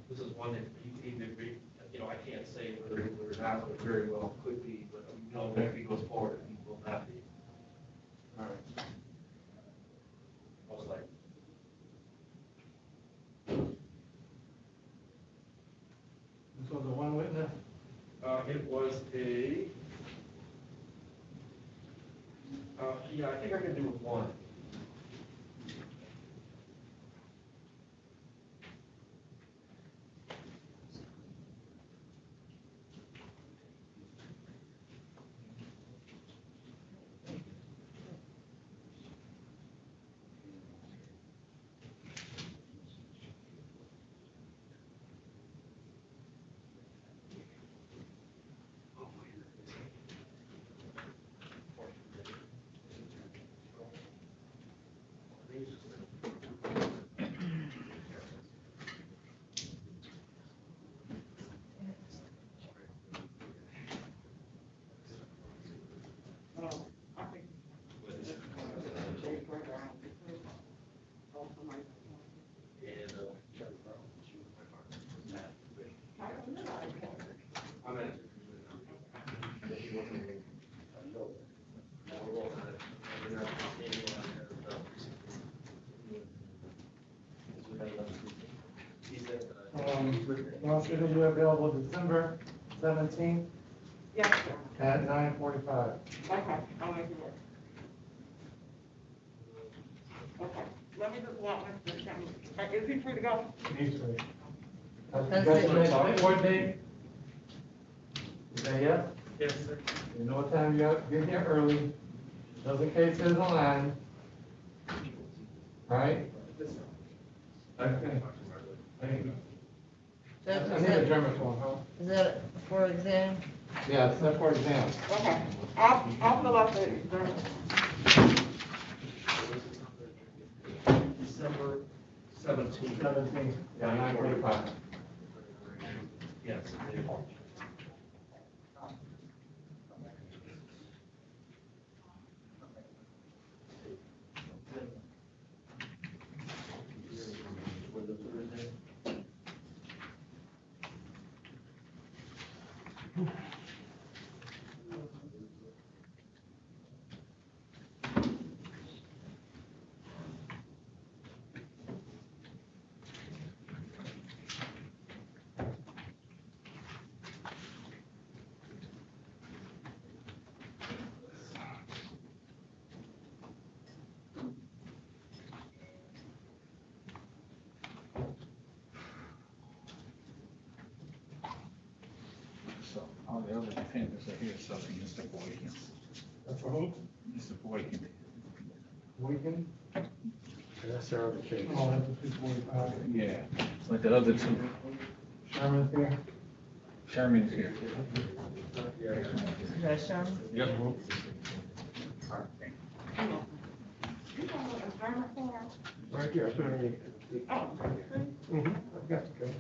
This is one that he did be, I can't say whether it would or not, but it very well could be, but we know that if he goes forward, he will not be. All right. Most likely. This was a one witness? It was I think I can do one. Prosecutor, you available December 17th, Yes, sir. at 9:45. Okay, I'll make it work. Okay, let me just walk Mr. Chairman. Is he free to go? He's free. That's That's it. the next court date? You say yes? Yes, sir. You know what time you have to get here early, just in case there's a line. Right? Okay. Thank you. Judge, I is need a that, German form, huh? is that for exam? Yeah, it's not for exam. Okay, I'll fill out the exam. December 17th. 17, yeah, 9:45. Yes. So all the other defendants are here, so can Mr. Boykin. That's for who? Mr. Boykin. Weekend? That's our other case. Oh, that's the 245. Yeah, but the other two, Sherman's here? Sherman's here. Judge Sherman? Yes, You know what exam for? Right here, I put it in. Oh, I've got to go.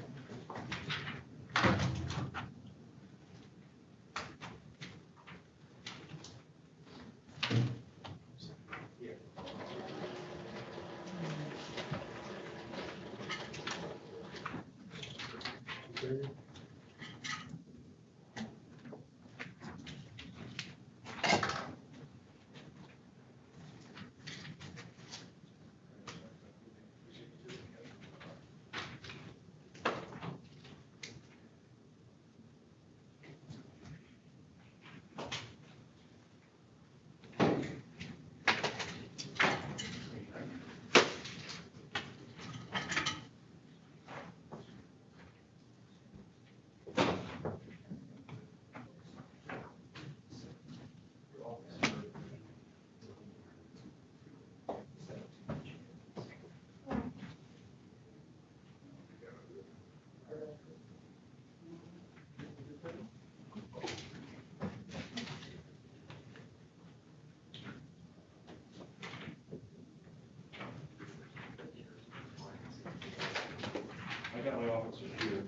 I got my officer here.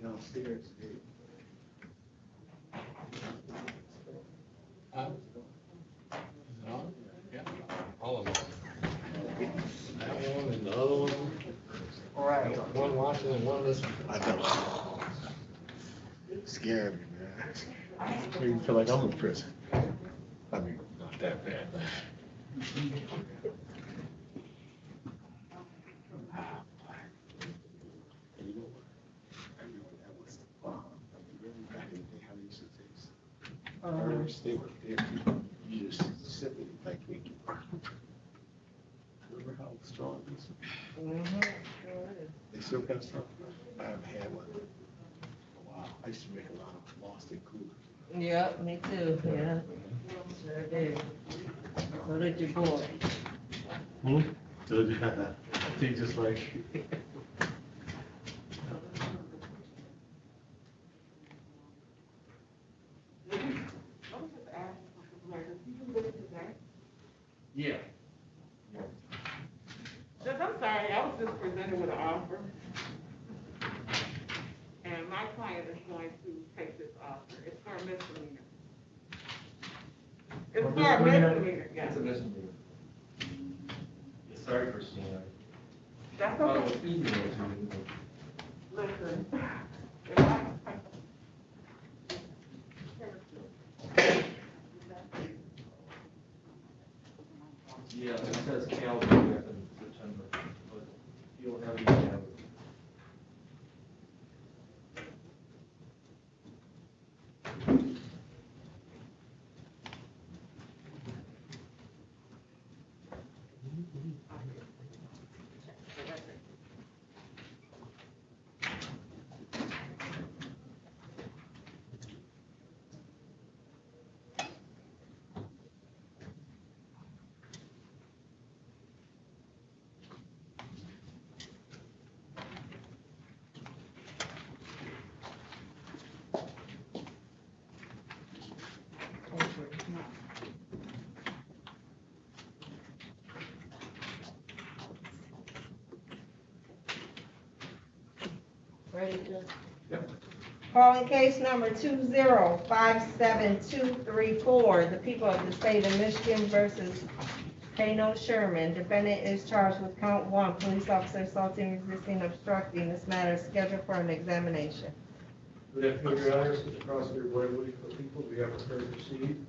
Downstairs. Huh? No? Yeah, all of them. That one and the other one. All right. One watching and one listening. I know. Scared me, man. I even feel like I'm in prison. I mean, not that bad. And you know what? I remember that was the bomb. Remember back in the day how they used to taste. First, they were there. You just sip it like we can. Remember how strong these were? They still got strong. I haven't had one. Wow, I used to make a lot of lost and coolers. Yep, me too, yeah. Sure did. So did your boy. So they just like. Yeah. Judge, I'm sorry, I was just presented with an offer. And my client is going to take this offer. It's for a misdemeanor. It's for a misdemeanor, yes. It's a misdemeanor. Sorry, Christina. That's I thought it okay. was easy. Listen, if I Yeah, it says Cal back in September, but you don't have any. Ready to? Calling case number 2057234, the people of the state of Michigan versus Kano Sherman. Defendant is charged with count 1, police officer assaulting, resisting, obstructing. This matter is scheduled for an examination. Good afternoon, Your Honor. This is Prosecutor Blaine Woody for the people. We have prepared to proceed.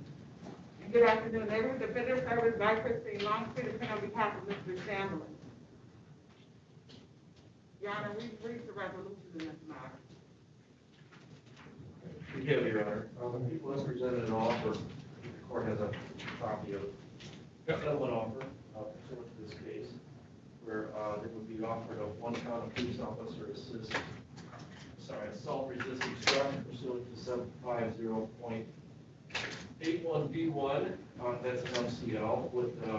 Good afternoon, neighborhood defender service by Christine Longstreet, defending on behalf of Mr. Chamberlain. Your Honor, we've reached a resolution in this matter. We have, Your Honor. The people have presented an offer. The court has a copy of settlement offer pursuant to this case, where they would be offered a 1 count of police officer assault resisting obstruction pursuant to 750.81B1. That's an MCL with an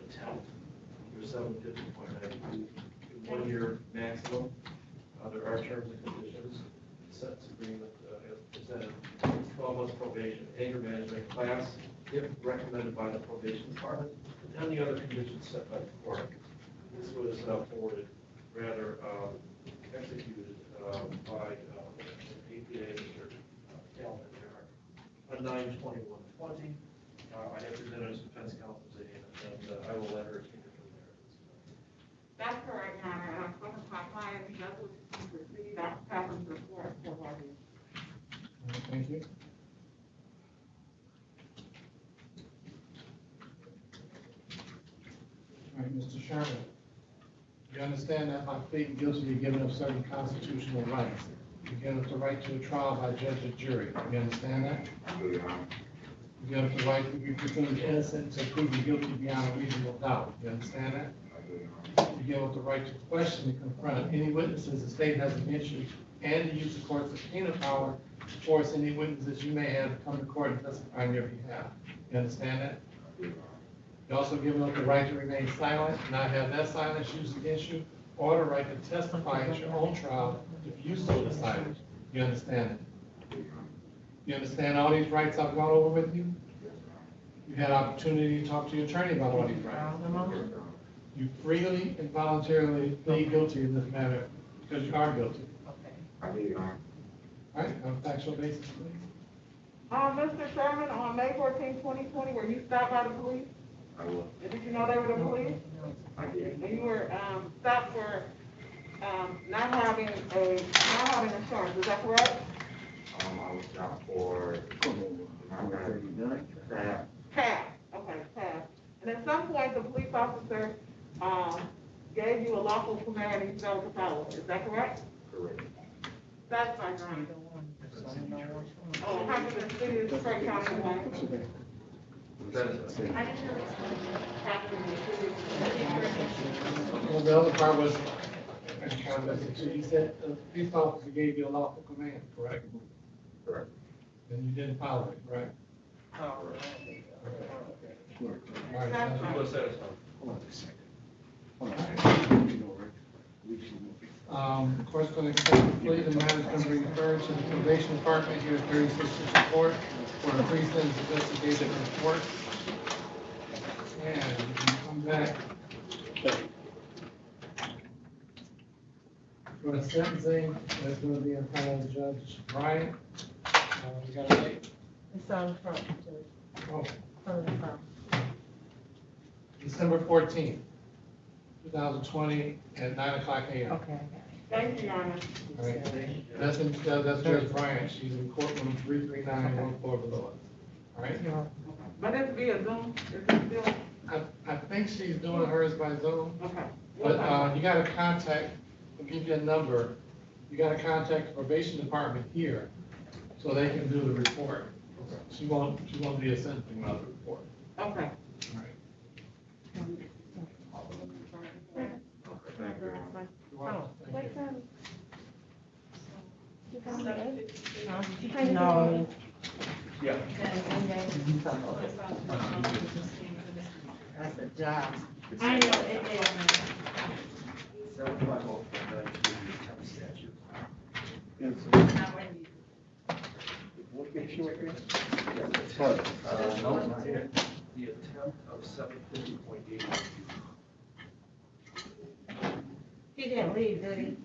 attempt under 750.92. 1 year maximum. There are terms and conditions. Sentence agreement as presented. 12 months probation, anger management class, if recommended by the probation department, and the other conditions set by the court. This was forwarded, rather executed by APA, Mr. Calvin there, on 9/21/20. I have presented as defense counsel's aid, and I will let her take it from there. That's correct, Your Honor, and I'm spoken to my client, he does what he received, I'll pass him to the court for review. Thank you. All right, Mr. Sherman, you understand that by pleading guilty, you're giving up certain constitutional rights. You're giving up the right to a trial by judge or jury. You understand that? You give up the right to be presumed innocent to proven guilty beyond a reasonable doubt. You understand that? You give up the right to question and confront any witnesses the state has against you, and to use the court's subpoena power to force any witnesses you may have to come to court and testify on your behalf. You understand that? You also give up the right to remain silent, not have that silence used against you, or the right to testify at your own trial if you so desire. You understand it? You understand all these rights I've gone over with you? You had opportunity to talk to your attorney about all these rights. You freely and voluntarily plead guilty in this matter because you are guilty. All right, on a factual basis, please. Mr. Sherman, on May 14, 2020, were you stopped by the police? I will. And did you know they were the police? I did. And you were stopped for not having insurance, is that correct? I was stopped for, Pass, okay, pass. And at some point, the police officer gave you a lawful command and you failed to follow it, is that correct? correct. That's my grant. Oh, 100 City is Frank County one. That is I didn't know it's. Well, the other part was, you said the police officer gave you a lawful command, correct? Correct. And you didn't follow it, correct? Oh. All right, That's You were satisfied. of course, going to accept the plea, the matter is going to be referred to the probation department here at 36 Court for a pre-sentence investigation report. And we can come back for the sentencing. That's going to be in front of Judge Bryant. We got a date? It's on the front, Oh, front of the front. December 14th, 2020 at 9:00 a.m. Okay. Thank you, Your Honor. All right, that's Judge Bryant. She's in courtroom 339, 1 floor below us. All right? But it's via Zoom, is it still? I think she's doing hers by Zoom, Okay. but, you gotta contact, I'll give you a number. You gotta contact the probation department here, so they can do the report. She won't be sending out the report. Okay. Oh, Thank you. no. Yeah. That's a job. I know, it is. What makes you agree? No, not yet. The attempt of 750.8. He didn't leave, did he?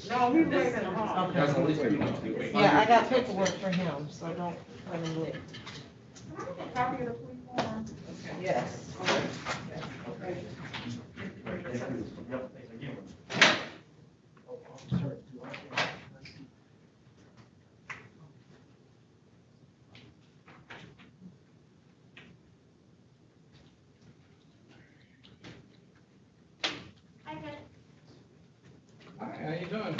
No, he's waiting home. Okay. That's only 3 months. We wait. Yeah, I got paperwork for him, so don't let him leave. Copy of the police form. Yes. I get it. Hi, how you doing?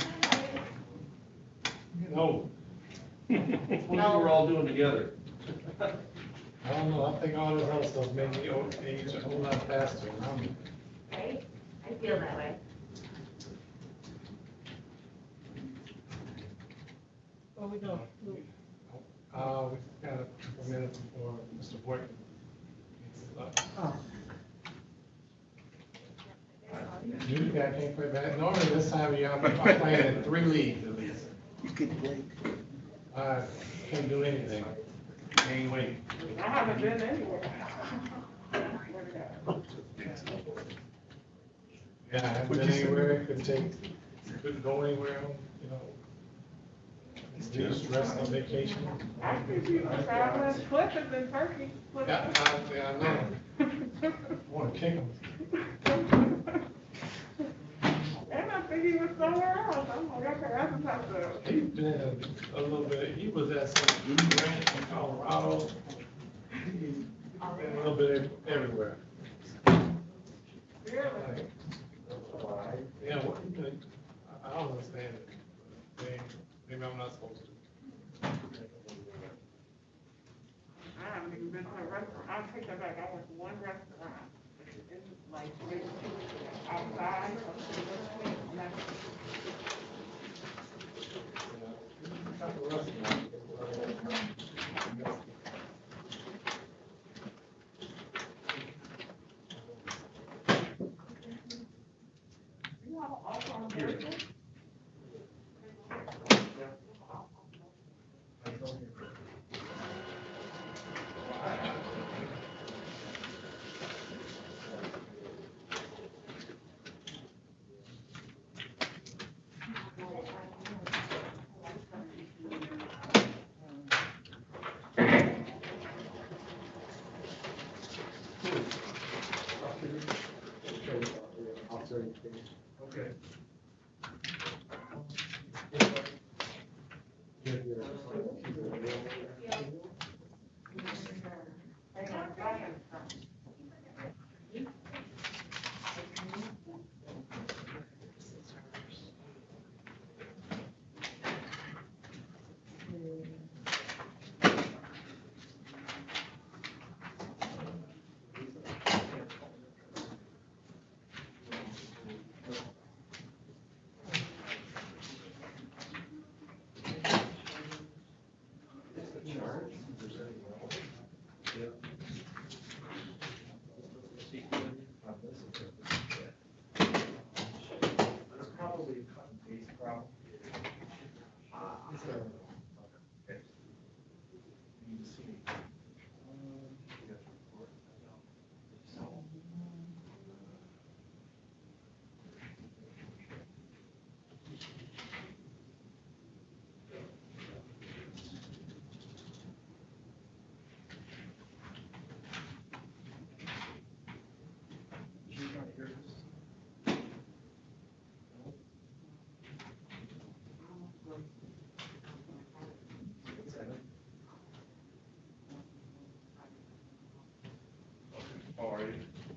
No, What we're all doing together. I don't know, I think all this other stuff made me age a whole lot faster. Right? I feel that way. What we doing? We got a couple minutes before Mr. Boynton. Oh. You guys can't play that. Normally this time of year, I'm playing in 3 leagues at least. You could play. I can't do anything. Ain't waiting. I haven't been anywhere. Yeah, I haven't been anywhere, couldn't go anywhere, you know. Just rest on vacation. I could be traveling, Cliff is in Turkey. Cliff- Yeah, I know. I wanna kick him. And I think he was somewhere else. I'm like, okay, that's a tough though. He's been a little bit, he was at some dude ranch in Colorado. He's been a little bit everywhere. Really? Yeah, I don't understand it. Maybe I'm not supposed to. I haven't even been to a restaurant. I'll take that back. I went to one restaurant. It's like outside. And that's- You have an offer on Thursday?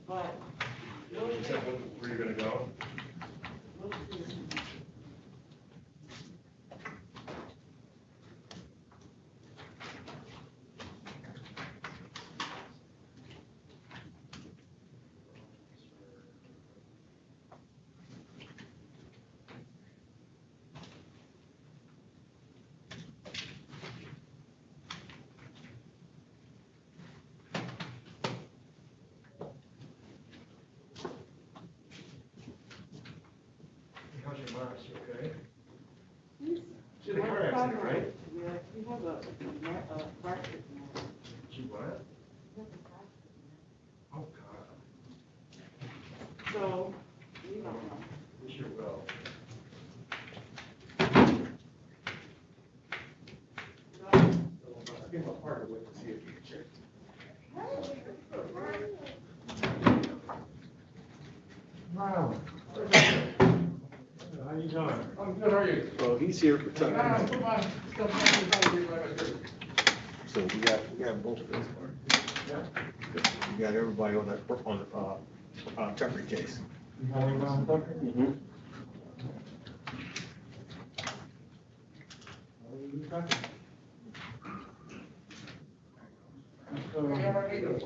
but You said where you're gonna go? we'll see. How's your mom, she okay? He's- She had a car accident, right? Yeah, he has a fractured nerve. She what? He has a fractured nerve. Oh, God. So, we don't know. We sure will. I'll give him a partner with to see if he can check. Wow. How you doing? I'm good, how are you? Well, he's here for Put time. my stuff back in the So we got both of those. We got everybody on the Tucker case. You got anyone on Tucker? Mm-hmm.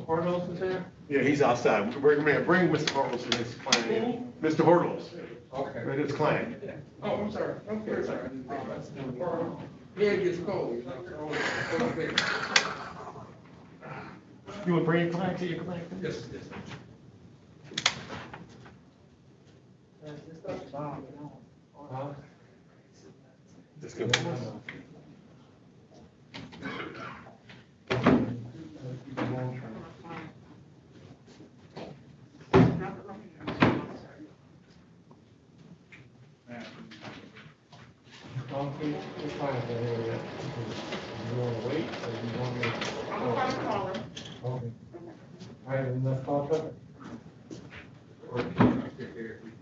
Cornels is there? Yeah, he's outside. Bring him in. Bring Mr. Hortles and his client. Mr. Hortles. Okay. And his client. Oh, I'm sorry. Okay, sorry. Yeah, it gets cold. Okay. You want to bring your client to your client? Yes, yes. Huh? Just go. Your client's in here yet. You want to wait or you want me to? I'm gonna call him. Okay. All right, then let's call Tucker.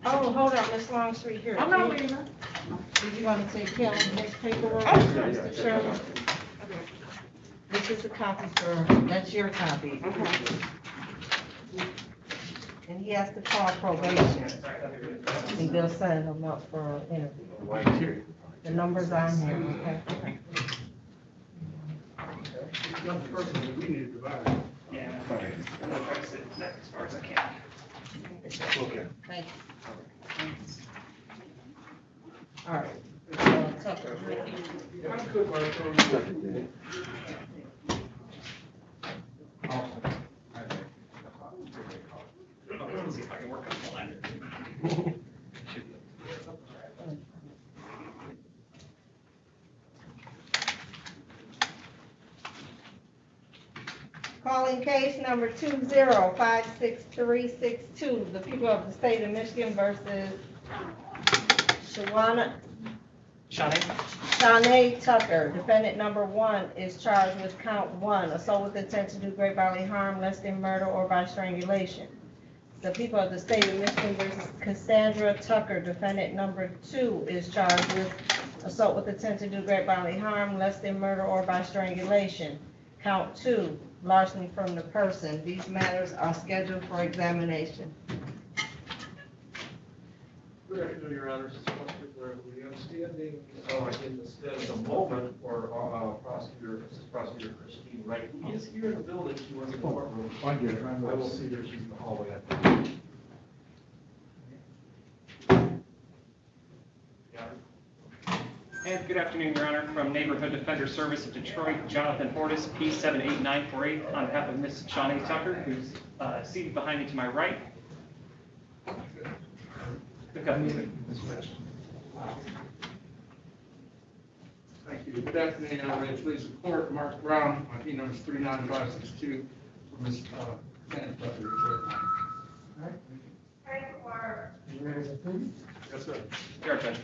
Oh, hold on, Ms. Longstreet here. I'm not leaving. Did you want to take care of this paperwork, Oh, Mr. Sherman? This is a copy for, that's your copy. And he has to call probation. And they'll send him up for an interview. Why is here? The number's on here, okay? Not the person that we need to divide. Okay. Thank you. All right. Tucker. I'm good, Mark. See if I can work on the ladder. Calling case number 2056362, the people of the state of Michigan versus Shanae Tucker. Defendant number 1 is charged with count 1, assault with intent to do great bodily harm, less than murder, or by strangulation. The people of the state of Michigan versus Cassandra Tucker. Defendant number 2 is charged with assault with intent to do great bodily harm, less than murder, or by strangulation. Count 2, larceny from the person. These matters are scheduled for examination. Good afternoon, Your Honor. This is the understanding, in the moment for prosecutor, Assistant Prosecutor Christine Wright, who is here in the building. She was in the courtroom. I will see her. She's in the hallway. And good afternoon, Your Honor. From Neighborhood Defender Service of Detroit, Jonathan Hortis, P78948, on behalf of Ms. Shanae Tucker, who's seated behind me to my right. Thank you. Good afternoon, everybody. Please report Mark Brown, my P number is 39562, for Ms. Sandra Tucker. All right. You ready to proceed? Yes, sir. Your Judge.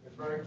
That's right.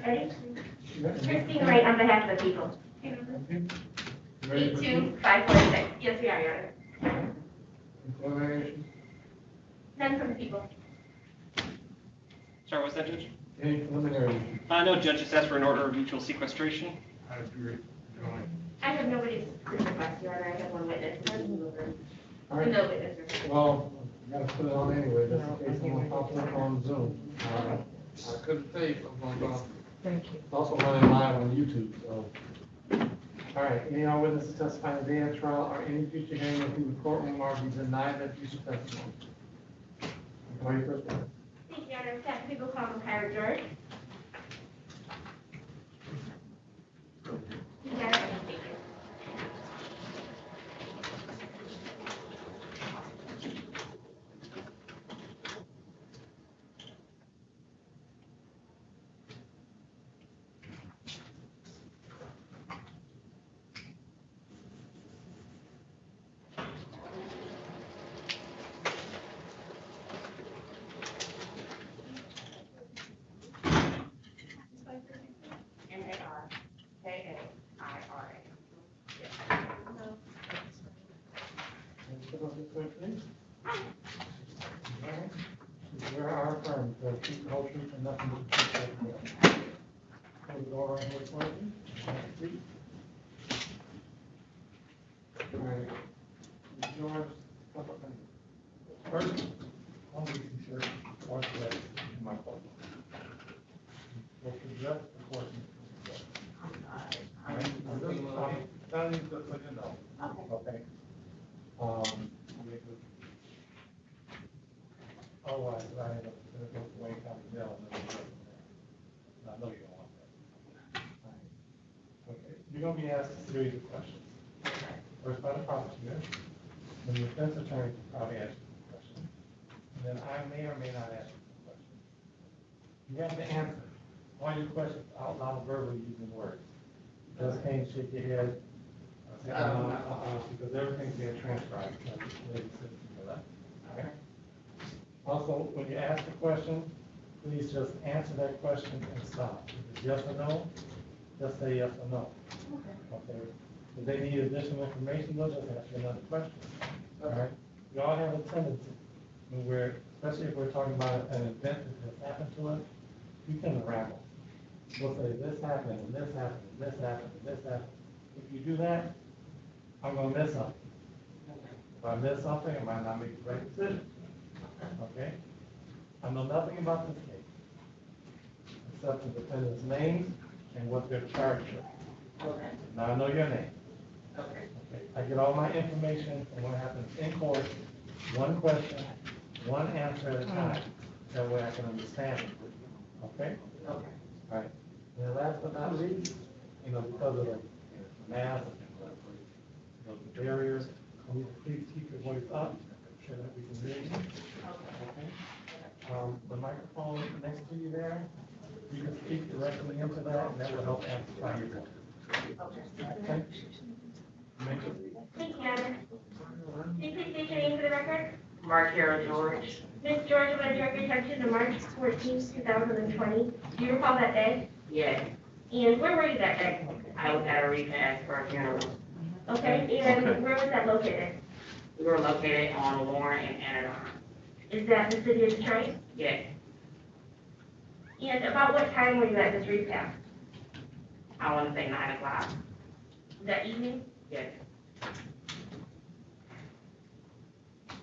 Ready? Christine Wright on behalf of the people. Ready to proceed? 82546. Yes, we are, Your Honor. Declaration. None from the people. Sorry, what's that, Judge? Any preliminary? No, Judge, just asked for an order of mutual sequestration. I agree. I have nobody's request, Your Honor. I have one witness. All right. No witness. Well, I gotta put it on anyway, just in case someone pops up on Zoom. I couldn't say if I'm gonna, Thank you. it's also running live on YouTube, so. All right, any other witnesses testifying today at trial or any future hearing within the courtroom are be denied that future testimony. Call your first witness. Thank you, Your Honor. Staff people call him Kyra George. Yes, thank you. Put on this way, please. All right. We're our firm, so keep the whole truth and nothing but the truth. Close the door right here for you. Please. All right. Ms. George, couple of things. First, I'll be sure what's that in my phone. We'll address the question. All right. I'm telling you just so you know. Okay. Otherwise, I end up going to Wayne County Jail and then I know you don't want that. All right. Okay, you're going to be asked a series of questions. First by the prosecutor, then the defense attorney will probably ask you a question, and then I may or may not ask you a question. You have to answer all your questions out loud verbally using words. Just can't shake your head. Say, because everything's being transcribed. Okay. Also, when you ask a question, please just answer that question and stop. If it's yes or no, just say yes or no. Okay. If they need additional information, they'll just ask you another question. All right. We all have a tendency when especially if we're talking about an event that has happened to us, we tend to ramble. We'll say this happened, and this happened, and this happened, and this happened. If you do that, I'm going to miss something. If I miss something, I might not make the right decision. Okay? I know nothing about this case, except the defendant's names and what they're charged with. Okay. Now I know your name. Okay. Okay. I get all my information from what happens in court, one question, one answer at a time. That way I can understand it. Okay? Okay. All right. And then last but not least, because of the math and the barriers, please keep your voice up so that we can hear you. Okay? The microphone next to you there, you can speak directly into that, and that will help amplify your voice. Okay? Thank you, Your Honor. Can you please state your name for the record? Mark Harold George. Ms. George, will I direct your attention to March 14, 2020? Do you recall that day? Yes, And where were you that day? I was at a repast for a funeral. Okay, and where was that located? We were located on Warren and Anaheim. Is that the city of Detroit? Yes, And about what time were you at this repast? I want to say 9 o'clock. That evening? Yes,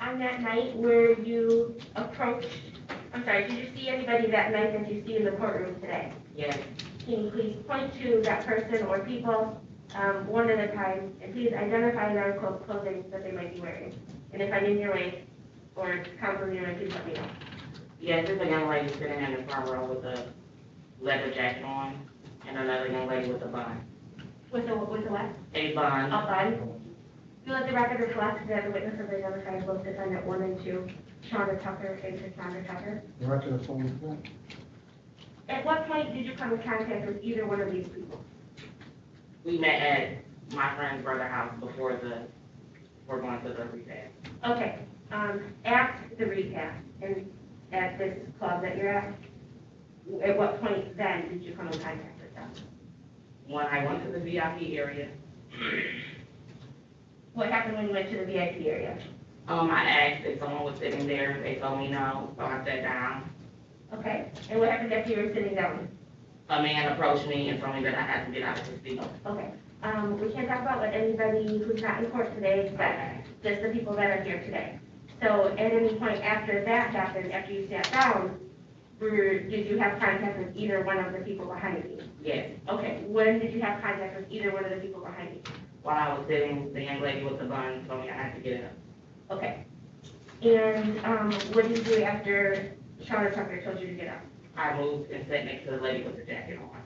On that night where you approached, did you see anybody that night that you see in the courtroom today? yes. Can you please point to that person or people, one at a time, and please identify their clothing that they might be wearing? And if I'm in your way, or counsel in your way, please let me know. Yes, there's a young lady sitting in the front row with a leather jacket on, and another young lady with a bun. With the what? A bun. A bun? You let the record reflect that the witnesses identified both defendant 1 and 2, Shonda Tucker and Cassandra Tucker. The record is fully clear. At what point did you come in contact with either one of these people? We met at my friend's brother's house before going to the repast. Okay, at the repast and at this club that you're at what point then did you come in contact with them? When I went to the VIP area, What happened when you went to the VIP area? I asked if someone was sitting there, they told me no, so I sat down. Okay, and what happened after you were sitting down? A man approached me and told me that I had to get out of his seat. Okay, we can't talk about what anybody who's not in court today, but just the people that are here today. So at any point after that happened, after you sat down, did you have contact with either one of the people behind you? Yes. Okay, when did you have contact with either one of the people behind you? While I was sitting, the young lady with the bun told me I had to get up. Okay. And what did you do after Shauna Tucker told you to get up? I moved and sat next to the lady with the jacket on.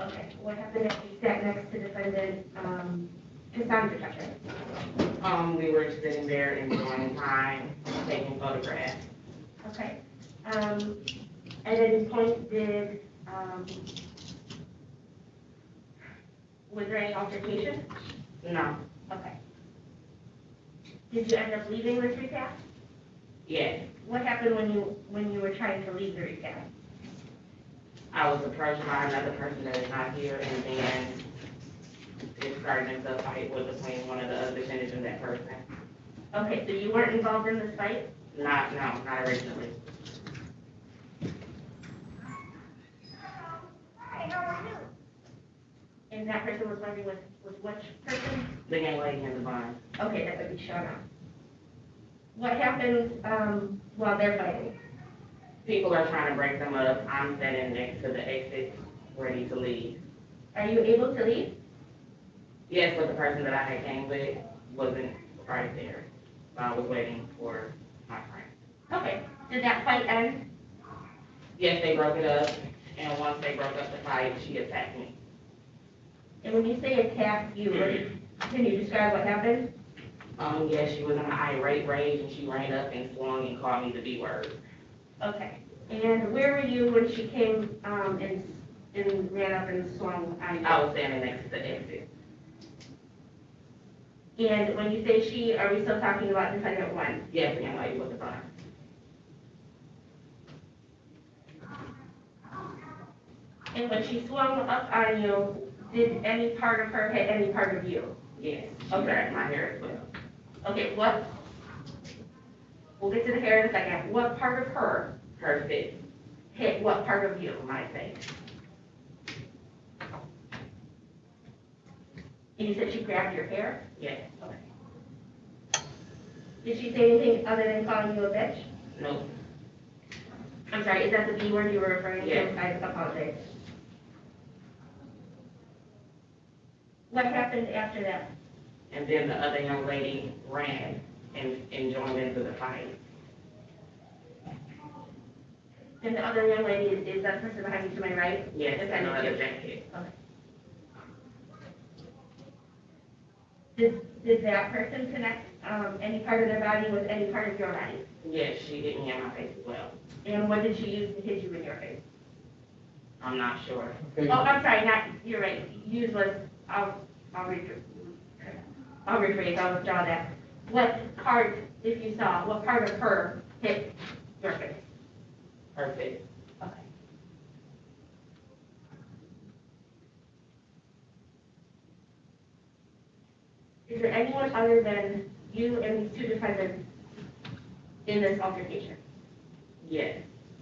Okay, what happened after you sat next to defendant Cassandra Tucker? We were sitting there enjoying time, taking photographs. Okay. At any point did, was there any altercation? No. Okay. Did you end up leaving this recap? Yes. What happened when you were trying to leave the recap? I was approached by another person that is not here, and then it started into a fight between one of the other defendants and that person. Okay, so you weren't involved in this fight? Not originally. And that person was working with which person? The young lady in the barn. Okay, that would be Shauna. What happened while they're fighting? People are trying to break them up. I'm standing next to the exit, ready to leave. Are you able to leave? Yes, but the person that I had came with wasn't right there. So I was waiting for my friend. Okay, did that fight end? Yes, they broke it up, and once they broke up the fight, she attacked me. And when you say attacked you, can you describe what happened? Yes, she was in an irate rage, and she ran up and swung and called me the B word. Okay, and where were you when she came and ran up and swung on you? I was standing next to the exit. And when you say she, are we still talking about defendant one? Yes, the young lady with the bun. And when she swung up on you, did any part of her hit any part of you? Yes, she Okay. grabbed my hair as well. Okay, we'll get to the hair in a second. What part of her Her fist. hit what part of you? My face. And you said she grabbed your hair? Yes. Okay. Did she say anything other than calling you a bitch? No. I'm sorry, is that the B word you were referring to? Yes. I apologize. What happened after that? And then the other young lady ran and joined into the fight. And the other young lady is that person behind you to my right? Yes, Is and that another you? jacket. Okay. Did that person connect any part of their body with any part of your body? Yes, she hit me in my face as well. And what did she use to hit you in your face? I'm not sure. Okay. Oh, I'm sorry, you're right. Use was, I'll rephrase, I'll withdraw that. What part, if you saw, what part of her hit your face? Her face. Okay. Is there anyone other than you and these two defendants in this altercation? Yes.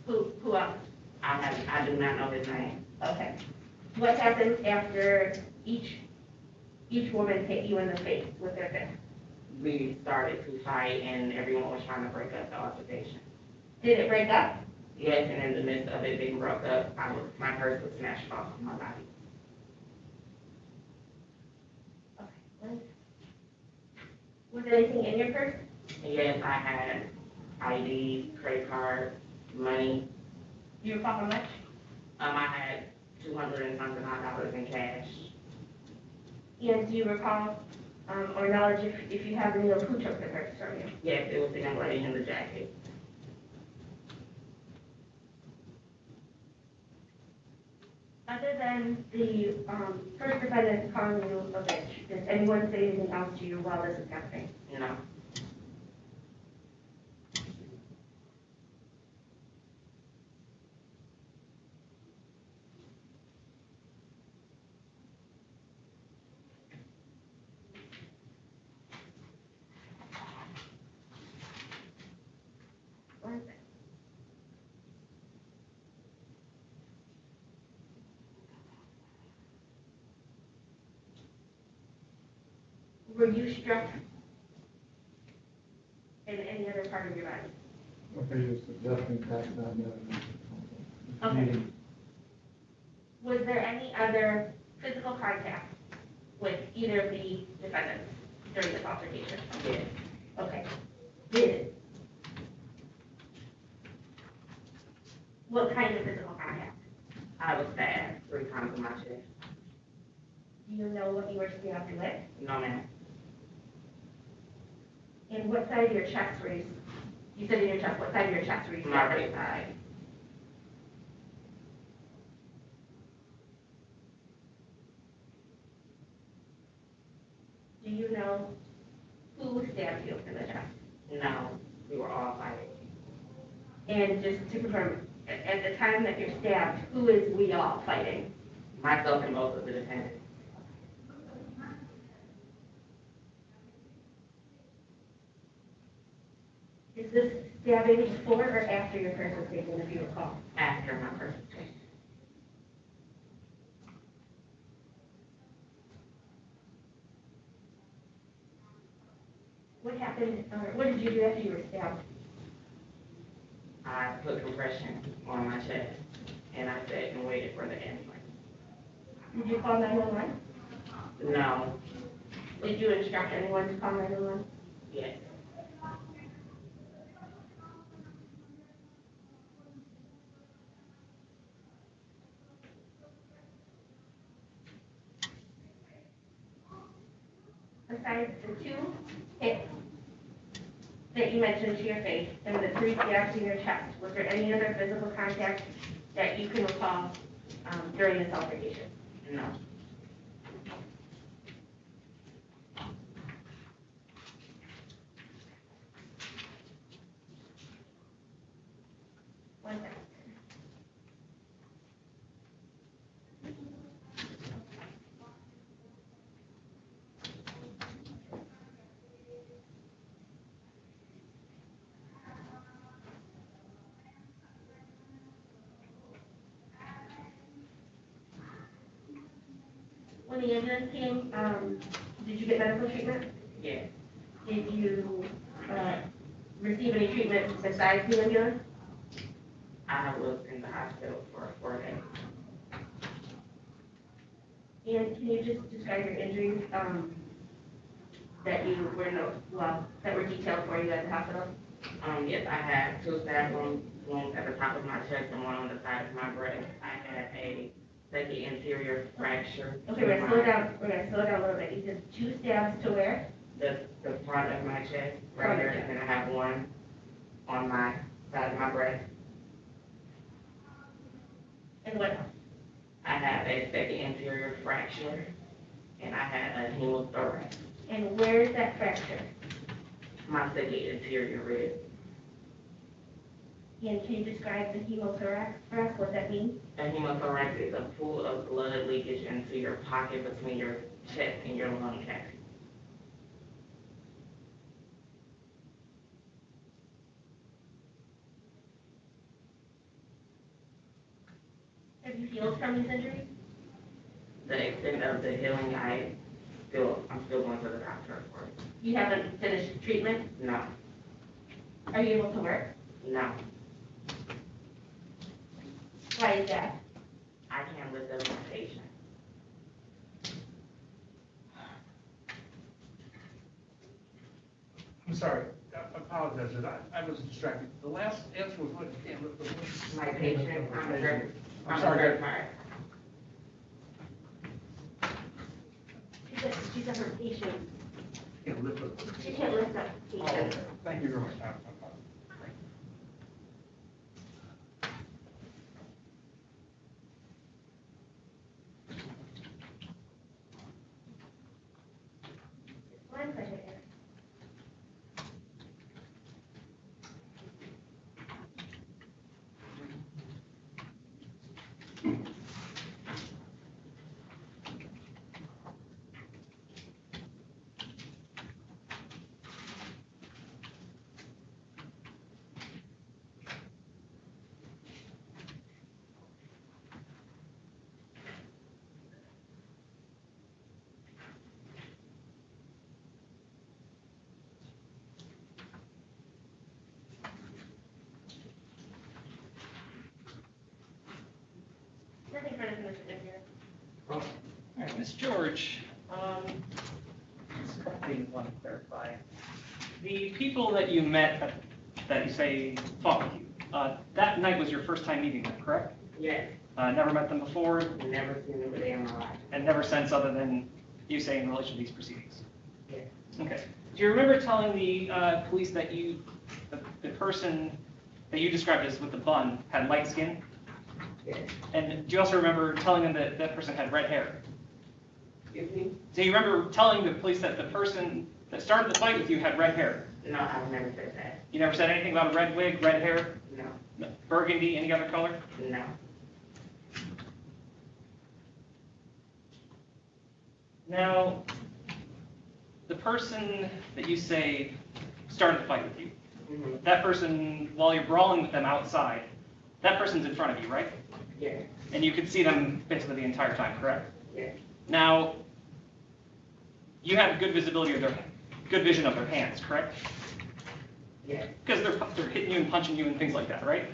Who else? I do not know his name. Okay. What happened after each woman hit you in the face with their fist? We started to fight and everyone was trying to break up the altercation. Did it break up? Yes, and in the midst of it being broke up, my purse was snatched off of my body. Okay. Was there anything in your purse? And yes, I had ID, credit card, money. Do you recall how much? I had $200 and something odd in cash. And do you recall or knowledge if you have any of who took the purse from you? Yes, it was the young lady in the jacket. Other than the first defendant calling you a bitch, does anyone say anything else to you while this is happening? No. Were you struck in any other part of your body? Okay, you suggesting that's not Okay. Was there any other physical contact with either of the defendants during this altercation? Yes. Okay. Did. What kind of physical contact? I was stabbed 3 times in my chest. Do you know what you were stabbed with? No, ma'am. And what side of your chest were you said in your chest, what side of your chest were you My stabbed? right side. Do you know who stabbed you in the chest? No, we were all fighting. And just to confirm, at the time that you're stabbed, who is we all fighting? Myself and both of the defendants. Is this stabbing before or after your purse was taken, if you recall? After my first case. What happened, or what did you do after you were stabbed? I put compression on my chest, and I sat and waited for the ambulance. Did you call 911? No, Did you instruct anyone to call 911? yes. Besides the 2 hits that you mentioned to your face and the 3 stabs in your chest, was there any other physical contact that you can recall during this altercation? No. One second. When the ambulance came, did you get medical treatment? Yes. Did you receive any treatment besides the ambulance? I was in the hospital for 4 days. And can you just describe your injuries that you were that were detailed for you at the hospital? Yes, I had 2 stab wounds at the top of my chest and 1 on the side of my breast. I had a second interior fracture. Okay, we're gonna slow down. We're gonna slow down a little bit. You said 2 stabs to where? The front of my chest, right here, and then I have 1 on my side of my breast. And what else? I had a second interior fracture, and I had a hemothorax. And where is that fracture? My second interior rib. And can you describe the hemothorax for us, what that means? A hemothorax is a pool of blood leakage into your pocket between your chest and your lung cavity. Have you healed from these injuries? The extent of the healing, I'm still going to the doctor for it. You haven't finished treatment? No, Are you able to work? no, Why is that? I can't lift up my patient. I'm sorry, I apologize, I was distracted. The last answer was what, you can't lift the voice? My patient, I'm sorry. She's a her patient. Can't lift the. She can't lift up Oh, patient. okay. Thank you very much. One question here. initiative here. All right, Ms. George, just a couple things I want to clarify. The people that you met, that you say fought with you, that night was your first time meeting them, correct? Yes, Never met them before, never seen them a day in my life. and never since, other than you say in relation to these proceedings? Yes. Okay. Do you remember telling the police that the person that you described as with the bun had light skin? Yes. And do you also remember telling them that that person had red hair? Excuse me? Do you remember telling the police that the person that started the fight with you had red hair? No, I've never said that. You never said anything about a red wig, red hair, No, burgundy, any other color? no. Now, the person that you say started the fight with you, Mhm. that person, while you're brawling with them outside, that person's in front of you, right? Yes, And you could see them basically the entire time, correct? yes, Now, you have good visibility of good vision of their hands, correct? yes, Because they're hitting you and punching you and things like that, right?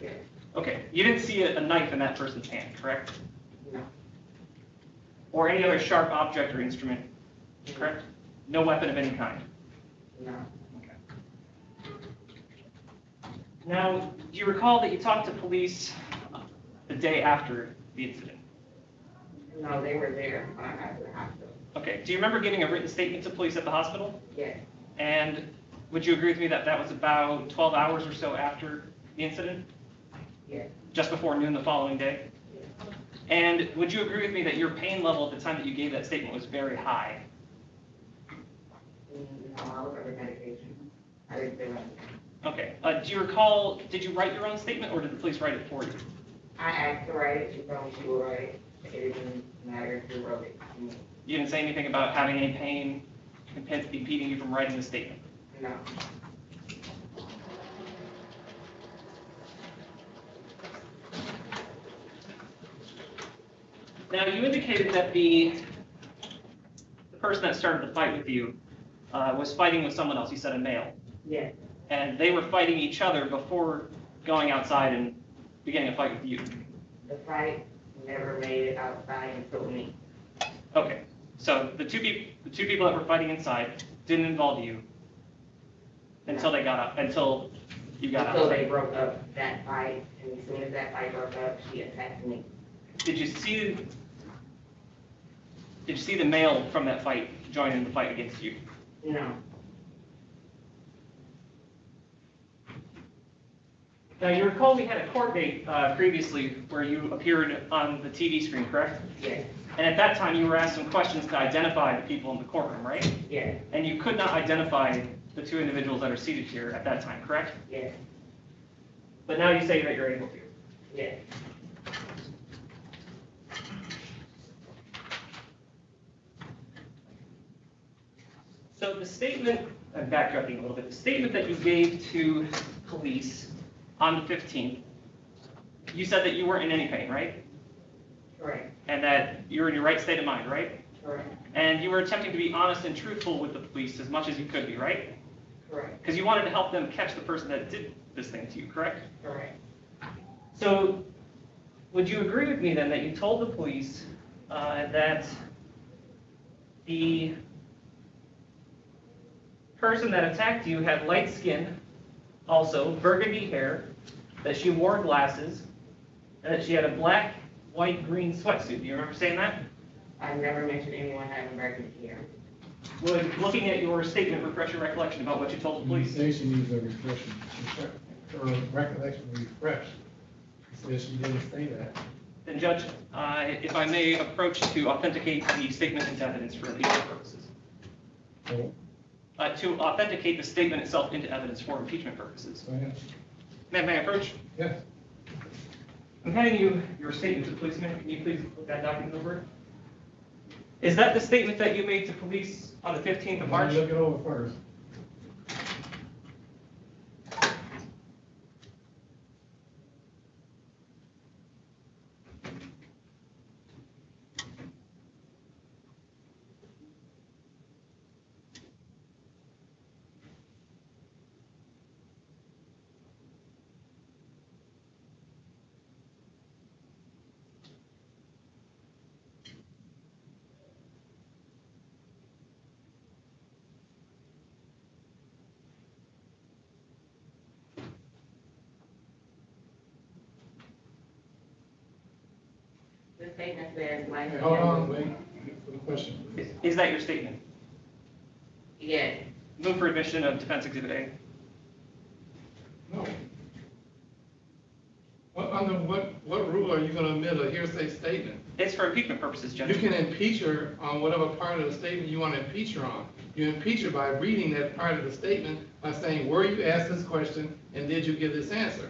yes, Okay, you didn't see a knife in that person's hand, correct? no, Or any other sharp object or instrument, correct? No weapon of any kind. no. Okay. Now, do you recall that you talked to police the day after the incident? No, they were there when I got to the hospital. Okay, do you remember giving a written statement to police at the hospital? Yes, And would you agree with me that that was about 12 hours or so after the incident? yes, Just before noon the following day? yes. And would you agree with me that your pain level at the time that you gave that statement was very high? No, I was under medication. I didn't feel anything. Okay, do you recall, did you write your own statement or did the police write it for you? I asked her to write it, she told me she would write it. It didn't matter if she wrote it to me. You didn't say anything about having any pain impeding you from writing the statement? No, Now, you indicated that the person that started the fight with you was fighting with someone else, you said a male. yes, And they were fighting each other before going outside and beginning a fight with you. the fight never made it outside until me. Okay, so the two people that were fighting inside didn't involve you until they got up, until you got Until outside. they broke up that fight, and as soon as that fight broke up, she attacked me. Did you see the male from that fight join in the fight against you? No, Now, you recall we had a court date previously where you appeared on the TV screen, correct? yes, And at that time, you were asked some questions to identify the people in the courtroom, right? yes, And you could not identify the two individuals that are seated here at that time, correct? yes, But now you say that you're able to. yes. So the statement, I'm backtracking a little bit, the statement that you gave to police on the 15th, you said that you weren't in any pain, right? Correct, And that you were in your right state of mind, right? correct, And you were attempting to be honest and truthful with the police as much as you could be, right? correct, Because you wanted to help them catch the person that did this thing to you, correct? correct. So would you agree with me then that you told the police that the person that attacked you had light skin, also burgundy hair, that she wore glasses, and that she had a black, white, green sweatsuit? Do you remember saying that? I never mentioned anyone having burgundy hair. Would looking at your statement refresh your recollection about what you told the You police? say she needs a refreshing, her recollection refreshed. She says she didn't say that. Then Judge, if I may approach to authenticate the statement into evidence for impeachment purposes. So, To authenticate the statement itself into evidence for impeachment purposes. go ahead. May I approach? Yes. I'm handing you your statement to the policeman. Can you please look that document over? Is that the statement that you made to police on the 15th of March? Look it over first. The statement says, like. Hey, hold on, wait, for the question, please. Is that your statement? Yes, Move for admission of defense exhibit A. No. Under what rule are you gonna admit a hearsay statement? It's for impeachment purposes, You Judge. can impeach her on whatever part of the statement you want to impeach her on. You impeach her by reading that part of the statement by saying, were you asked this question and did you give this answer?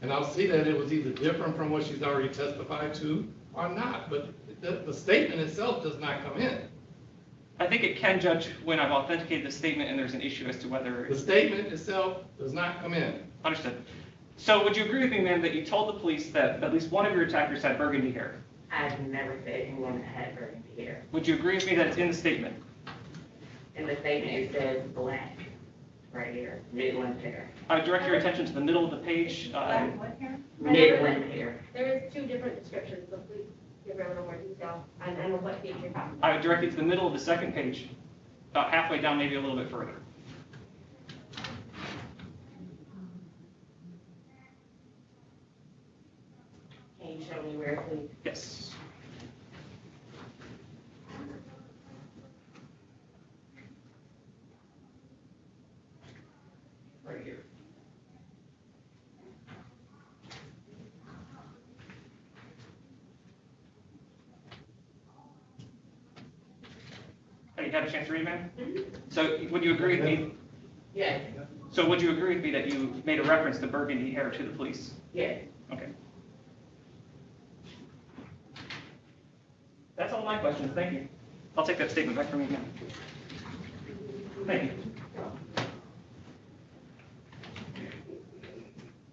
And I'll see that it was either different from what she's already testified to or not, but the statement itself does not come in. I think it can, Judge, when I've authenticated the statement and there's an issue as to whether. The statement itself does not come in. Understood. So would you agree with me, ma'am, that you told the police that at least one of your attackers had burgundy hair? I've never said anyone had burgundy hair. Would you agree with me that it's in the statement? In the statement, it says black, right here, Midland hair. I would direct your attention to the middle of the page. What hair? Midland hair. There is two different descriptions, so please give her a little more detail on what page you're talking about. I would direct you to the middle of the second page, about halfway down, maybe a little bit further. Can you show me where, please? Yes. Right here. Have you had a chance to read, ma'am? So would you agree with me? Yes, So would you agree with me that you made a reference to burgundy hair to the police? yes. Okay. That's all my questions, thank you. I'll take that statement back from you now. Thank you.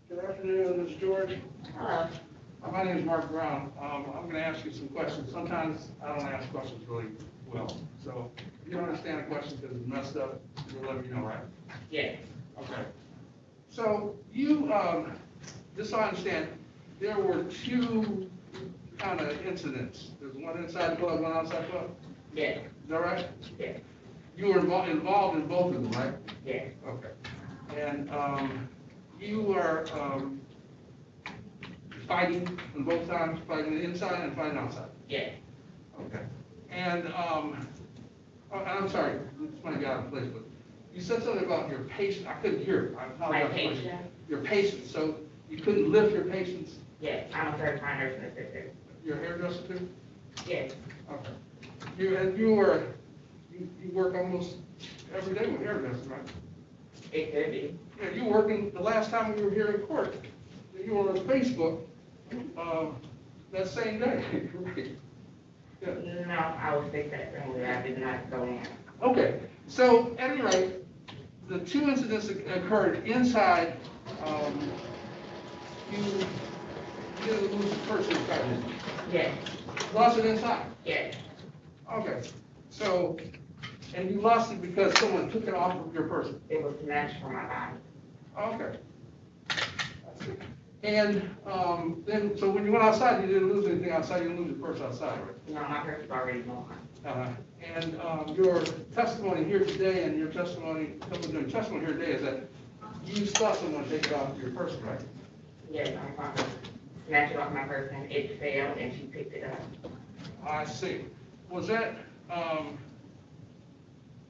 Good afternoon, Ms. George. Hello. My name is Mark Brown. I'm going to ask you some questions. Sometimes I don't ask questions really well. So if you don't understand a question because it's messed up, you'll let me know, right? Yes, Okay. So you, just so I understand, there were two kind of incidents. There's one inside the club, one outside the club. yes, Is that right? yes, You were involved in both of them, right? yes, Okay. And you were fighting on both times, fighting inside and fighting outside? yes. Okay. And, I'm sorry, this might get out of place, but you said something about your patient, I couldn't hear it. I My apologize. patient? Your patient, so you couldn't lift your patients, Yes, I'm a certified nursing assistant. your hairdresser too? Yes, Okay. You work almost every day with hairdressers, right? it could be. Yeah, you working, the last time we were here in court, you were on Facebook, that same day, right? Yeah. No, I was sick that same day. I did not go in. Okay, so at any rate, the two incidents that occurred inside, you didn't lose the person inside, did you? Yes, Lost it inside? yes, Okay, so, and you lost it because someone took it off of your person? it was snatched from my body. Okay. I see. And, then, so when you went outside, you didn't lose anything outside, you didn't lose your purse outside, right? No, my purse is already gone. And your testimony here today and your testimony, your testimony here today is that you saw someone take it off your person, right? Yes, I found her, snatched it off my person, it fell, and she picked it up. I see. Was that,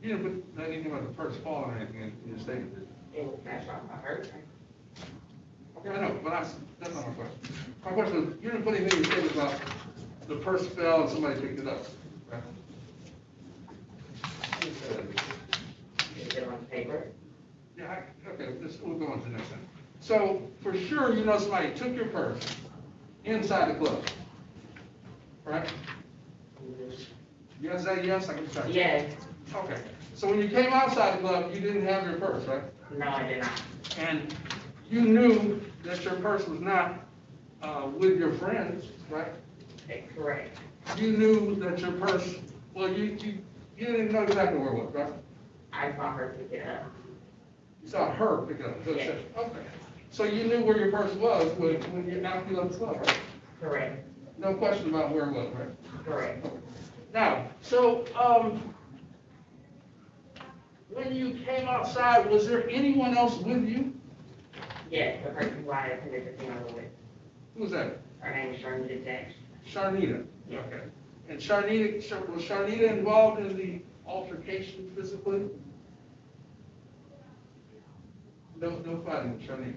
you didn't put anything about the purse falling or anything in your statement, did you? It was snatched off my person. Okay, I know, but that's not my question. My question is, you didn't put anything in your statement about the purse fell and somebody picked it up, right? Is it on paper? Yeah, okay, we'll go on to the next thing. So, for sure, you know somebody took your purse inside the club, right? You gonna say yes? I can try. Yes. Okay, so when you came outside the club, you didn't have your purse, right? No, I did not. And you knew that your purse was not with your friends, right? Correct. You knew that your purse, well, you didn't know exactly where it was, right? I saw her pick it up. You saw her pick it up. So Yes. okay. So you knew where your purse was when you after you left the club, right? Correct. No question about where it was, right? Correct. Now, so, when you came outside, was there anyone else with you? Yes, the person who I attended the funeral with. Who was that? Her name is Sharmita Jackson. Sharnita, okay. And Sharnita, was Sharnita involved in the altercation physically? No fighting with Sharnita?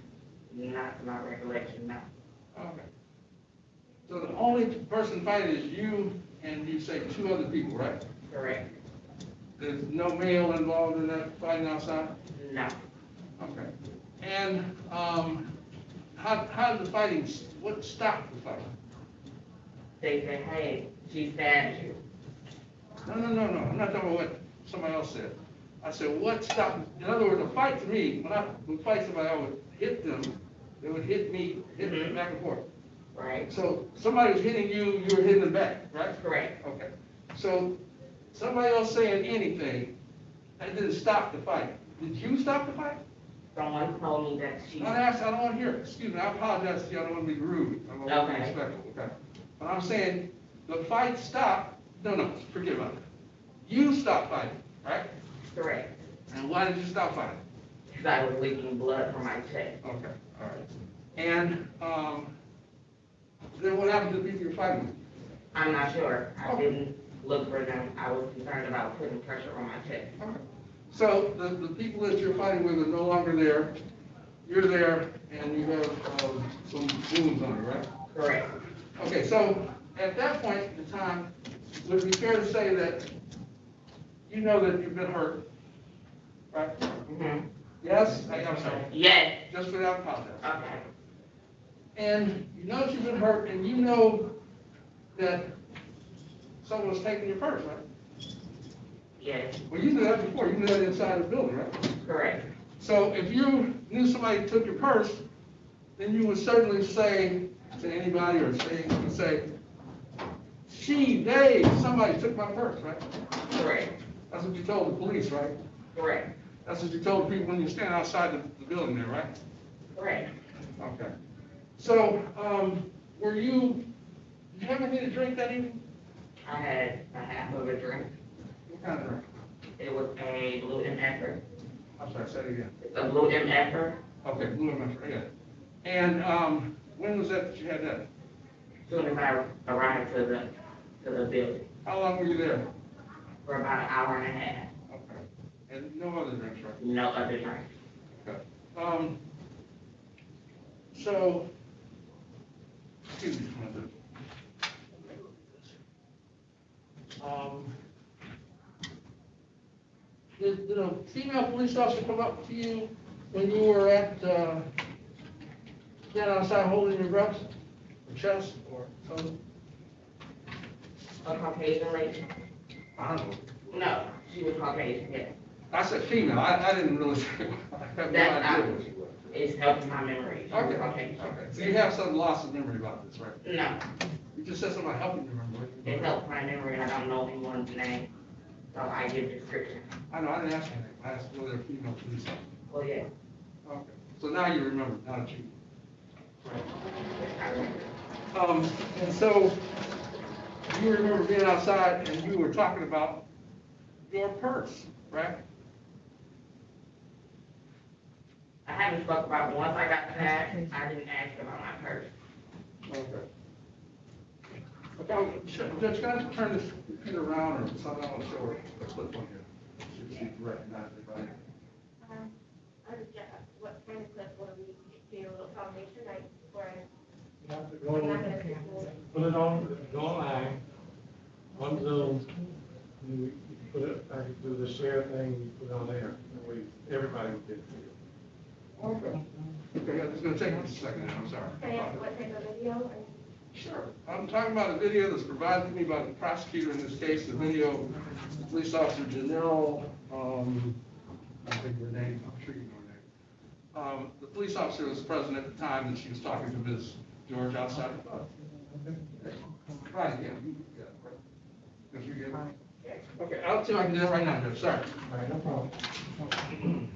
Not to my recollection, no. Okay. So the only person fighting is you and you say two other people, right? Correct. There's no male involved in that fighting outside? No. Okay. And, how did the fighting, what stopped the fighting? They said, hey, she stabbed you. No, I'm not talking about what somebody else said. I said, what stopped, in other words, a fight to me, when I would fight somebody, I would hit them, they would hit me back and forth. Right. So somebody was hitting you, you were hitting them back, right? Correct. Okay. So somebody else saying anything, that didn't stop the fight. Did you stop the fight? Someone told me that she. I don't want to hear it. Excuse me, I apologize to you, I don't want to be rude. I don't want to be Okay. disrespectful, okay? But I'm saying, the fight stopped, no, forget about it. You stopped fighting, right? Correct. And why did you stop fighting? Because I was leaking blood from my chest. Okay, all right. And, then what happened to the people you're fighting with? I'm not sure. I didn't look for them. I was concerned about putting pressure on my chest. Okay. So the people that you're fighting with are no longer there. You're there and you have some wounds on you, right? Correct. Okay, so at that point in time, would it be fair to say that you know that you've been hurt, right? Mm-hmm. Yes? I'm sorry. Yes. Just without apologize. Okay. And you know that you've been hurt and you know that someone was taking your purse, right? Yes. Well, you knew that before. You knew that inside the building, right? Correct. So if you knew somebody took your purse, then you would certainly say to anybody or say, somebody took my purse, right? Correct. That's what you told the police, right? Correct. That's what you told the people when you stand outside the building there, right? Correct. Okay. So, did you have anything to drink that evening? I had a half of a drink. What kind of drink? It was a blue MFer. I'm sorry, say it again. It's a blue MFer. Okay, blue MF, yeah. And, when was that you had that? As soon as I arrived to the building. How long were you there? For about an hour and a half. Okay. And no other drinks, right? No other drinks. Okay. So, excuse me, did a female police officer come up to you when you were at, standing outside holding your breast, or chest, or something? A Caucasian lady? I don't know. No, she was Caucasian, yes. I said female, I didn't really say, I have no That's idea what she was. It's helping my memory. She was Okay, Caucasian. okay. So you have some loss of memory about this, right? No, You just said something about helping you remember. it helped my memory and I don't know anyone's name, so I give description. I know, I didn't ask anything. I asked whether they're female police officers. Well, yeah. Okay. So now you remember, now that you. I remember. And so you remember being outside and you were talking about your purse, right? I haven't spoke about, once I got back, I didn't ask about my purse. Okay. Okay, Judge, can I turn this computer around or something? I want to show her a clip on here. See if she can recognize it, right? What kind of clip, what do we do, a little combination, like, or? You have to put it on, go online, on Zoom, you put it, I can do the share thing, you put it on there, that way everybody will get it. Okay. Okay, yeah, it's gonna take us a second, I'm sorry. Can I ask what type of video, or? Sure. I'm talking about a video that's provided to me by the prosecutor in this case, the video of police officer Janelle, I think her name, I'm sure you know her name. The police officer was present at the time that she was talking to Ms. George outside the club. Right, yeah. Yes, you get it? Okay, I'll see if I can do that right now, Judge, sorry. All right, no problem.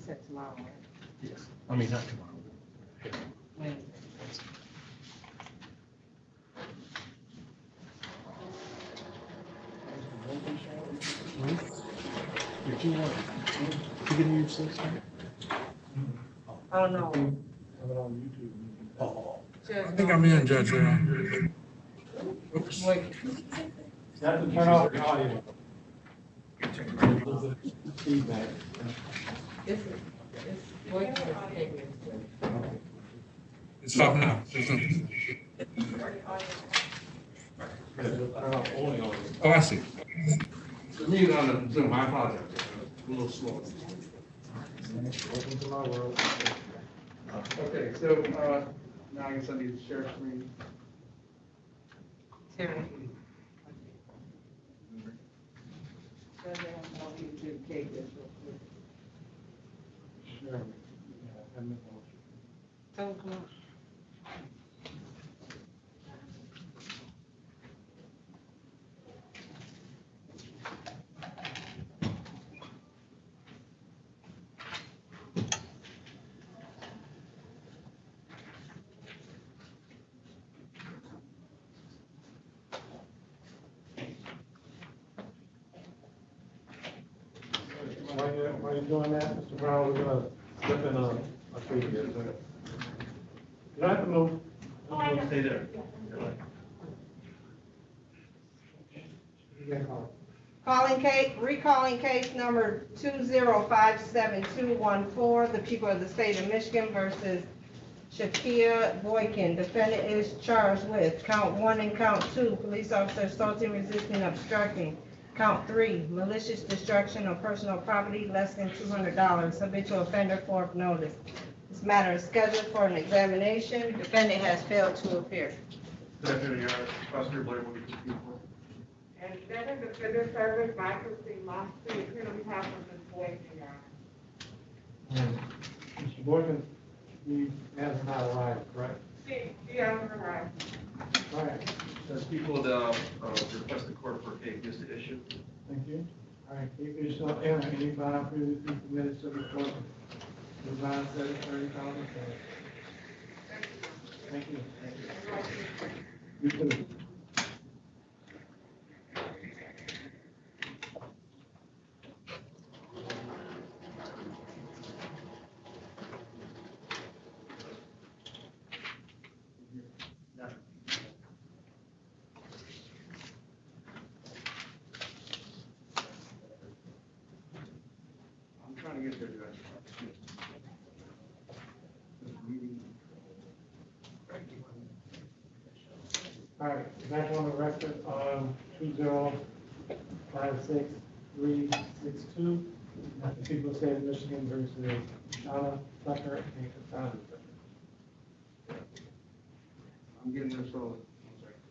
said tomorrow, right? Yes. I mean, not tomorrow. Wednesday. Did you want, you can use this? Oh, no. Have it on YouTube. Oh. I think I'm in, Judge. Oops. Wait, You have to turn off the audio. Feedback. it's wait for the statement. It's stopping now. Turn off only audio. Oh, I see. The mute on the Zoom, I apologize. A little slow. Welcome to my world. Okay, so, now I guess I need to share screen. Terry. Sure. Yeah, have me go. Tell them come on. While you're doing that, Mr. Brown, we're gonna slip in a fee here. So you don't have to move. Oh, I know. Stay there. Recalling case number 2057214, the people of the state of Michigan versus Shakia Boykin. Defendant is charged with count 1 and count 2, police officer assaulting, resisting, obstructing. Count 3, malicious destruction of personal property less than $200, habitual offender for notice. This matter is scheduled for an examination. Defendant has failed to appear. Good afternoon, Your Honor. Prosecutor Blair, will you speak for? And then in defender service, Michael C. Moxley, here on behalf of Ms. Boykin, Your Honor. Mr. Boykin, he has not arrived, correct? She hasn't arrived. All right, As people would request the court for a case to issue. thank you. All right, keep yourself in, any bond previously submitted to the court. The bond says $30,000. Thank you. You too. I'm trying to get there, Judge. All right, back on the record, 2056362, the people of the state of Michigan versus Shauna Tucker and Cassandra Tucker. I'm getting there slowly. One second.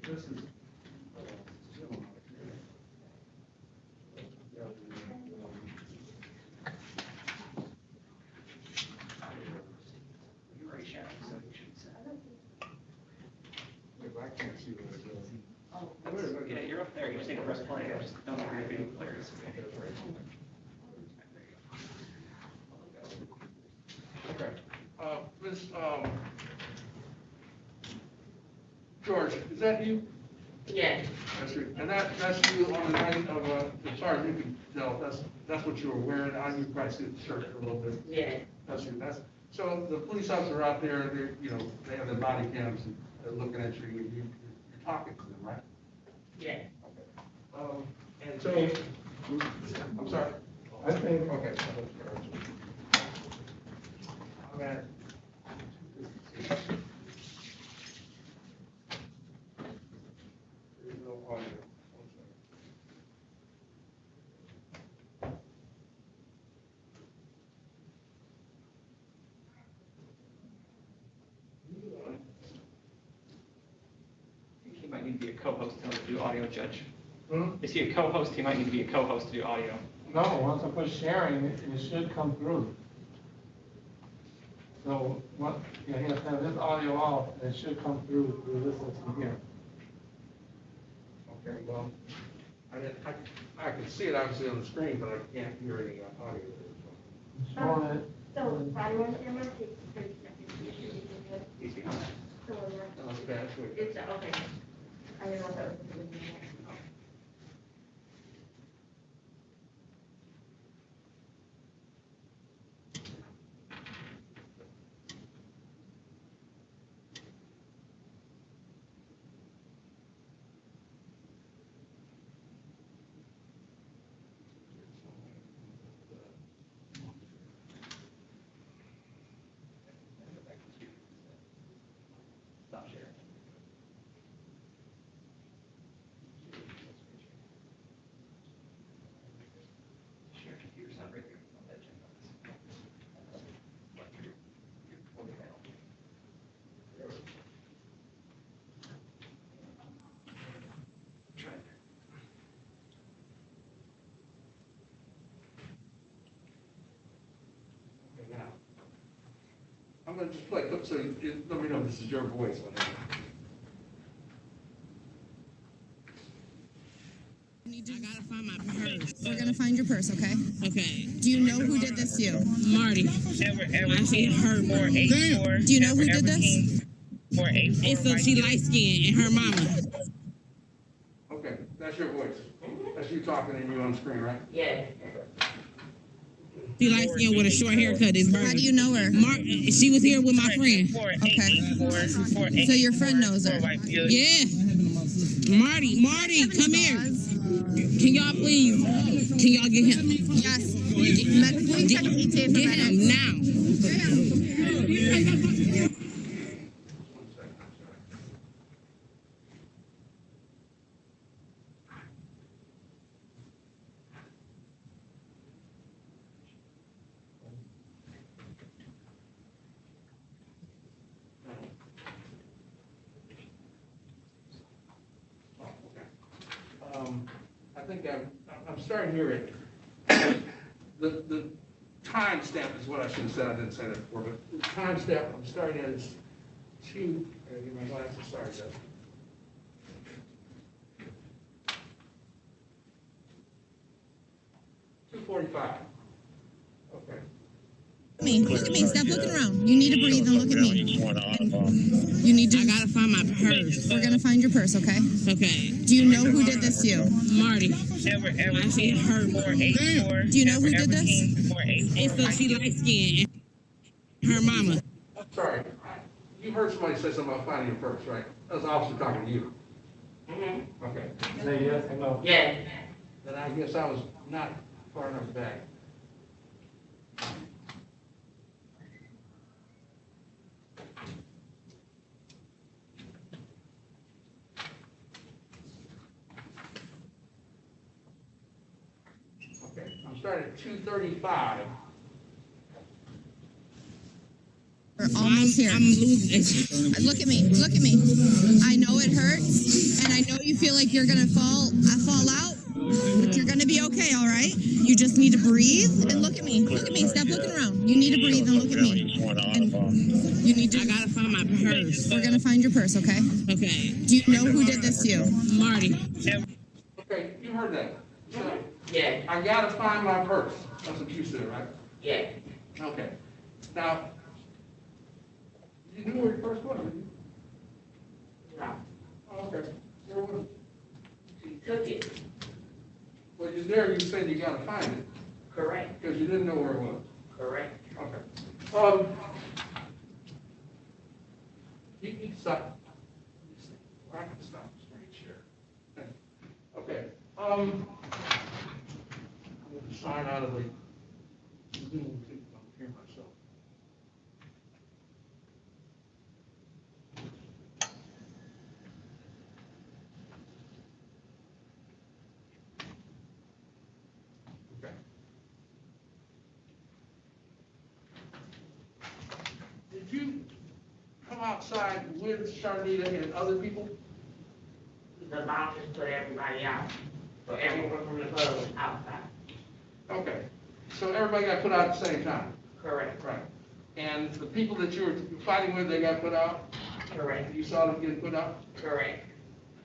This is. I can't see what it is. Yeah, you're up there, you just need to press play, I just don't know where your video player is. Okay. Ms. George, is that you? Yes, That's you. And that's you on the night of, as far as you can tell, that's what you were wearing. I you probably see the shirt a little bit. yes. That's you. So the police officers are out there, they have their body cams and they're looking at you, you're talking to them, right? Yes. And so, I'm sorry. I think, Okay. Okay. There's no audio. One second. He might need to be a co-host to do audio, Judge. hmm? Is he a co-host? He might need to be a co-host to do audio. No, once I push sharing, it should come through. So what, you know, he'll turn this audio off, and it should come through this system here. Okay, well, I can see it obviously on the screen, but I can't hear any audio. Showing it. So, body one camera takes 30 seconds. So, Okay, that's good. it's, okay. I didn't know if that was the beginning. Stop sharing. Share computer's not right there. On that channel. Try it. Okay, now, I'm gonna just play a clip so let me know if this is your voice. I gotta find my purse. We're gonna find your purse, okay? Okay. Do you know who did this to you? Marty. I see her. Do you know who did this? It's a she light skin and her mama. Okay, that's your voice. That's you talking and you on screen, right? Yeah. She light skin with a short haircut. How do you know her? She was here with my friend. Okay. So your friend knows her? Yeah. Marty, come here. Can y'all please? Can y'all get him? Yes. Get him now. I think I'm starting here at, the timestamp is what I should have said, I didn't say that before, but the timestamp I'm starting at is I gotta get my glasses, sorry, Jeff. $2:45. Okay. Look at me, stop looking around. You need to breathe and look at me. You need to. I gotta find my purse. We're gonna find your purse, okay? Okay. Do you know who did this to you? Marty. I see her. Do you know who did this? It's a she light skin and her mama. Sorry, you heard somebody say something about finding your purse, right? That was the officer talking to you. Mm-hmm. Okay. Say yes or no? Yeah. Then I guess I was not far enough back. Okay, I'm starting at 2:35. We're almost here. I'm losing. Look at me. Look at me. I know it hurts, and I know you feel like you're gonna fall out, but you're gonna be okay. All right. You just need to breathe and look at me. Look at me. Stop looking around. You need to breathe and look at me. And you need to. I gotta find my purse. We're gonna find your purse, okay? Okay. Do you know who did this to you? Marty. Okay, you heard that. So, Yeah. I gotta find my purse. That's what you said, right? Yeah. Okay. Now, you knew where your purse was, didn't you? No. Oh, okay. Where was it? She took it. Well, you're there, you said you gotta find it, Correct. because you didn't know where it was. Correct. Okay. You can stop. I can stop straight chair. Okay. I'm gonna sign out of the Zoom, so I don't hear myself. Okay. Did you come outside with Sharnita and other people? The bouncers put everybody out. So everyone from the club was outside. Okay, so everybody got put out at the same time? Correct. Right. And the people that you were fighting with, they got put out? Correct. You saw them getting put out? Correct.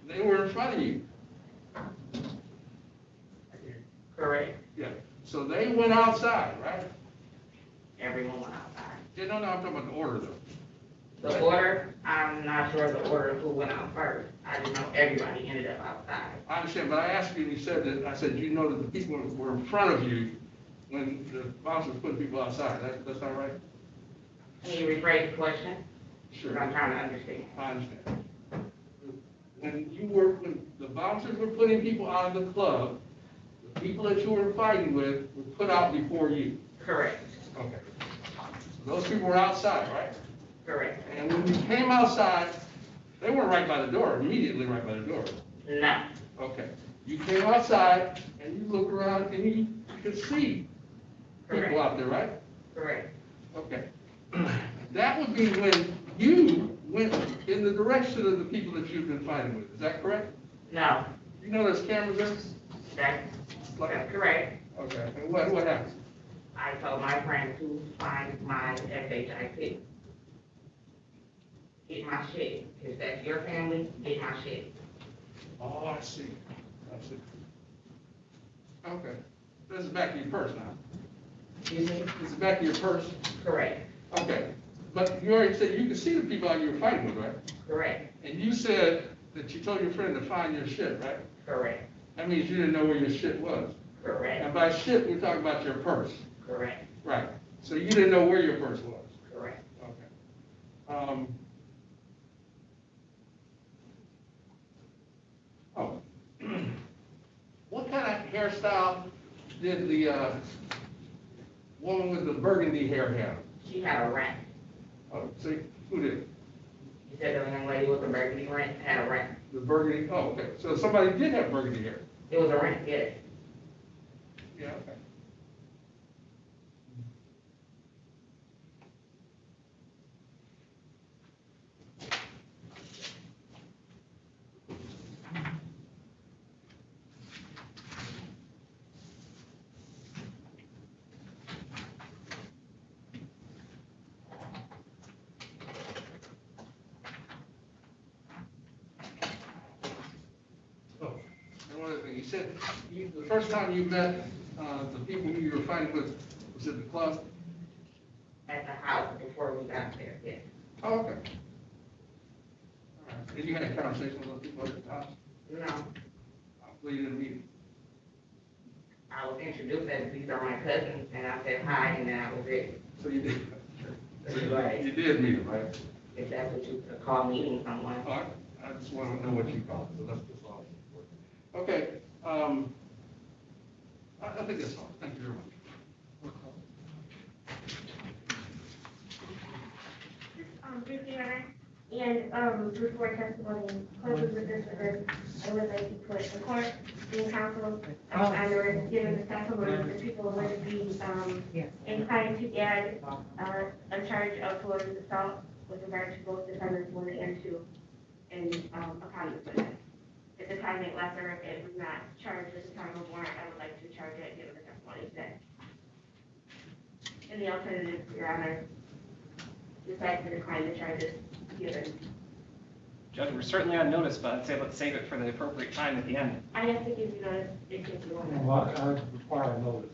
They were in front of you? Correct. Yeah. So they went outside, right? Everyone went outside. Yeah, no, I'm talking about the order though. The order, I'm not sure the order of who went out first. I just know everybody ended up outside. I understand, but I asked you, and you said that, I said, you know that the people were in front of you when the bouncers put people outside. That's not right? Can you rephrase the question? Sure. Because I'm trying to understand. I understand. When the bouncers were putting people out of the club, the people that you were fighting with were put out before you. Correct. Okay. So those people were outside, right? Correct. And when you came outside, they weren't right by the door, immediately right by the door. No. Okay. You came outside and you looked around and you could see people out there, right? Correct. Okay. That would be when you went in the direction of the people that you've been fighting with. Is that correct? No. You know there's cameras there? That's correct. Okay. And what happened? I told my friend to find my SHIP. Get my shit. If that's your family, get my shit. Oh, I see. I see. Okay. This is back to your purse now. Excuse me? This is back to your purse? Correct. Okay. But you already said you could see the people out you were fighting with, right? Correct. And you said that you told your friend to find your shit, right? Correct. That means you didn't know where your shit was. Correct. And by shit, we're talking about your purse. Correct. Right. So you didn't know where your purse was. Correct. Okay. What kind of hairstyle did the woman with the burgundy hair have? She had a rent. Oh, see, who did? You said the young lady with the burgundy rent had a rent. The burgundy, oh, okay. So somebody did have burgundy hair? It was a rent, yes. Yeah, okay. You said the first time you met the people who you were fighting with was at the club? At the house before we got there, yes. Oh, okay. All right. Did you have a conversation with those people at the house? No. Well, you didn't meet them? I was introduced as these are my cousins, and I said hi, and that was it. So you did? Right. You did meet them, right? If that's what you call meeting someone. Oh, I just want to know what you call it, so that's all. Okay. I think that's all. Thank you very much. Briefly, Your Honor, and before testimony closes with this witness, I would like to put the court and counsel on the record, given the testimony, that people would be inclined to add a charge of felonious assault with regard to both defendants 1 and 2 upon this witness. At the time it lesser, it was not charged at the time of warrant, I would like to charge it given the testimony today. In the alternative, Your Honor, decide to decline the charges given. Judge, we're certainly on notice, but I'd say let's save it for the appropriate time at the end. I have to give you notice in case you want Well, I require notice.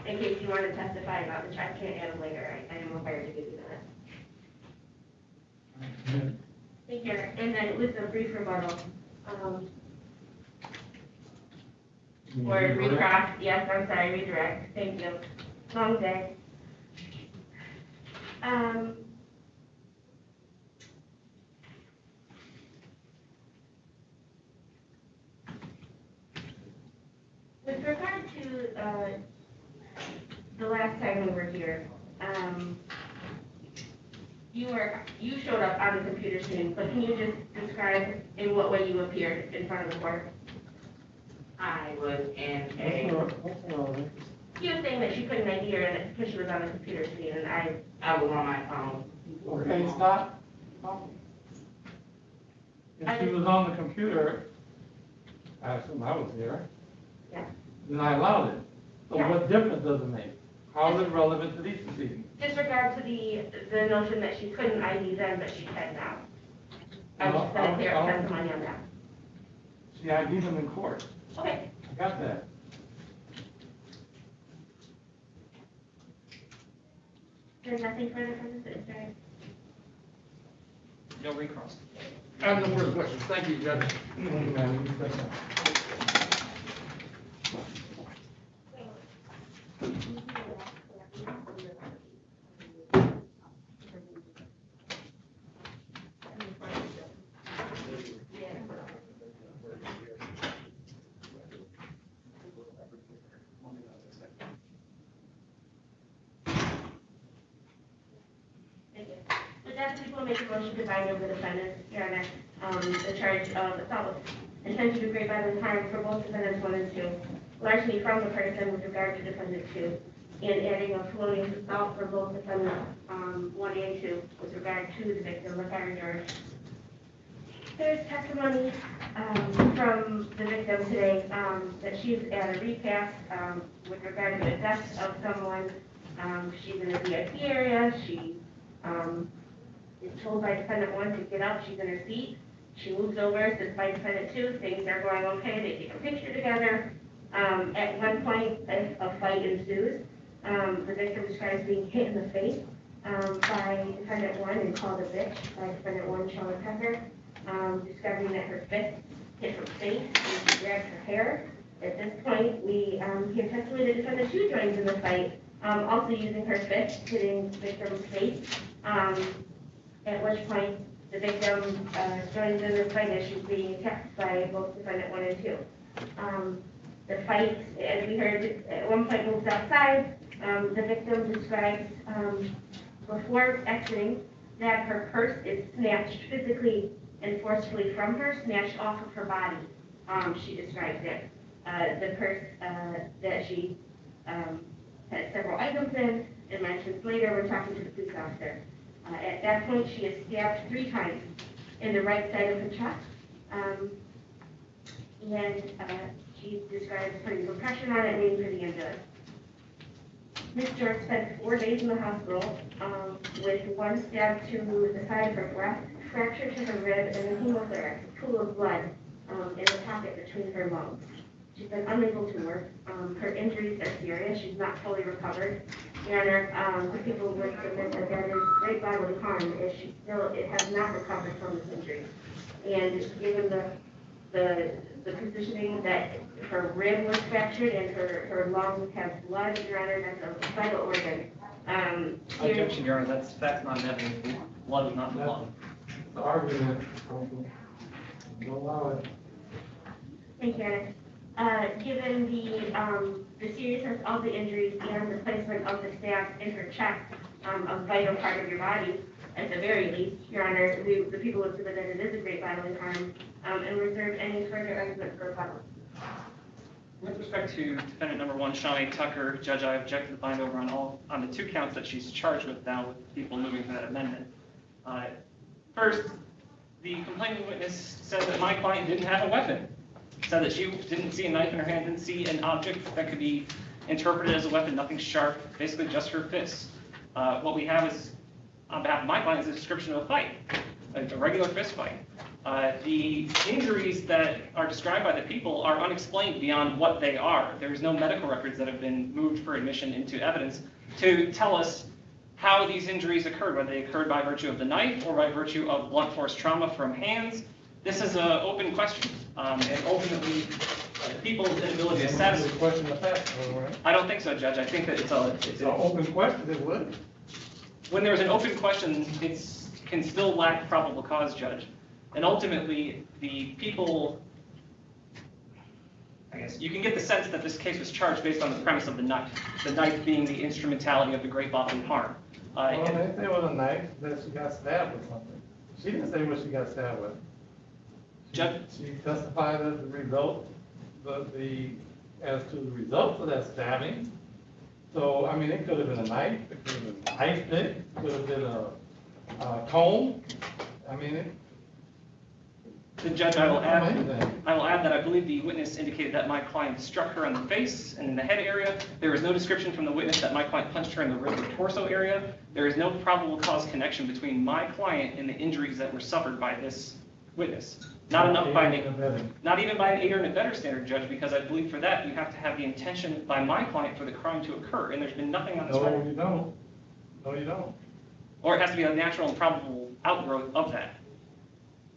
in case you want to testify about the charge, I can't add them later, I am required to give you notice. Thank you, and then with a brief rebuttal, or recross, yes, I'm sorry, redirect, thank you, long day. With regard to, the last time we were here, you showed up on the computer screen, but can you just describe in what way you appeared in front of the court? I was in a. She was saying that she couldn't hear it because she was on the computer screen, and I was on my phone. Okay, stop. If she was on the computer, I assume I was there. Yeah. Then I allowed it. So Yeah. what difference does it make? How is it relevant to these proceedings? disregard to the notion that she couldn't ID then, but she can now. I'm just gonna clear up testimony on that. See, I need them in court. Okay. I got that. There's nothing further from the citizen. No recross. I have no further questions. Thank you, Judge. With that, the people make a motion to bind over the defendant, Your Honor, the charge of assault with intent to do great bodily harm for both defendants 1 and 2, largely from the person with regard to defendant 2, and adding a felonious assault for both defendants 1 and 2 with regard to the victim, Latara George. There's testimony from the victim today that she's at a repass with regard to the death of someone. She's in a VIP area. She is told by defendant 1 to get up. She's in her seat. She moves over, sits by defendant 2. Things are going okay. They take a picture together. At one point, a fight ensues. The victim describes being hit in the face by defendant 1 and called a bitch by defendant 1, Charlotte Tucker, discovering that her fist hit her face and she grabbed her hair. At this point, we hear testimony that defendant 2 joins in the fight, also using her fist hitting the victim's face. At which point, the victim joins in the fight as she's being attacked by both defendant 1 and 2. The fight, as we heard, at one point moves outside. The victim describes before exiting that her purse is snatched physically and forcefully from her, snatched off of her body. She describes it. The purse that she has several items in, and mentions later we're talking to the police officer. At that point, she is stabbed 3 times in the right side of the chest, and she describes putting compression on it, waiting for the ambulance. Ms. George spent 4 days in the hospital with 1 stab to the side of her breast, fracture to her rib, and a hemothorax, a pool of blood in the pocket between her lungs. She's been unable to work. Her injuries are serious. She's not fully recovered. Your Honor, the people would submit that that is great bodily harm as she still has not recovered from this injury. And given the positioning that her rib was fractured and her lungs have blood, Your Honor, that's a vital organ. Objection, Your Honor, that's not an evidence. Blood is not in the lung. The argument, don't allow it. Thank you, Your Honor. Given the seriousness of the injuries and the placement of the stab in her chest, a vital part of your body, at the very least, Your Honor, the people would submit that it is a great bodily harm and reserve any further argument for rebuttal. With respect to defendant number 1, Shawnee Tucker, Judge, I object to the bind over on the 2 counts that she's charged with now with people moving to that amendment. First, the complaining witness said that my client didn't have a weapon. Said that she didn't see a knife in her hand, didn't see an object that could be interpreted as a weapon, nothing sharp, basically just her fists. What we have is, on behalf of my client, is a description of a fight, a regular fist fight. The injuries that are described by the people are unexplained beyond what they are. There's no medical records that have been moved for admission into evidence to tell us how these injuries occurred, whether they occurred by virtue of the knife or by virtue of blunt force trauma from hands. This is an open question, and ultimately, the people's inability to satisfy. Question of fact, right? I don't think so, Judge. I think that it's an open question. It would. When there's an open question, it can still lack probable cause, Judge. And ultimately, the people, I guess, you can get the sense that this case was charged based on the premise of the knife being the instrumentality of the great bodily harm. Well, they say it was a knife, that she got stabbed with something. She didn't say what she got stabbed with. Judge? She testified as the result, as to the results of that stabbing. So, I mean, it could have been a knife, it could have been an ice pick, it could have been a comb. I mean, The judge, I will add that I believe the witness indicated that my client struck her on the face and in the head area. There is no description from the witness that my client punched her in the wrist or torso area. There is no probable cause connection between my client and the injuries that were suffered by this witness. Not enough by not even by an aider and abettor standard, Judge, because I believe for that you have to have the intention by my client for the crime to occur, and there's been nothing on this record. No, you don't. No, you don't. Or it has to be a natural and probable outgrowth of that.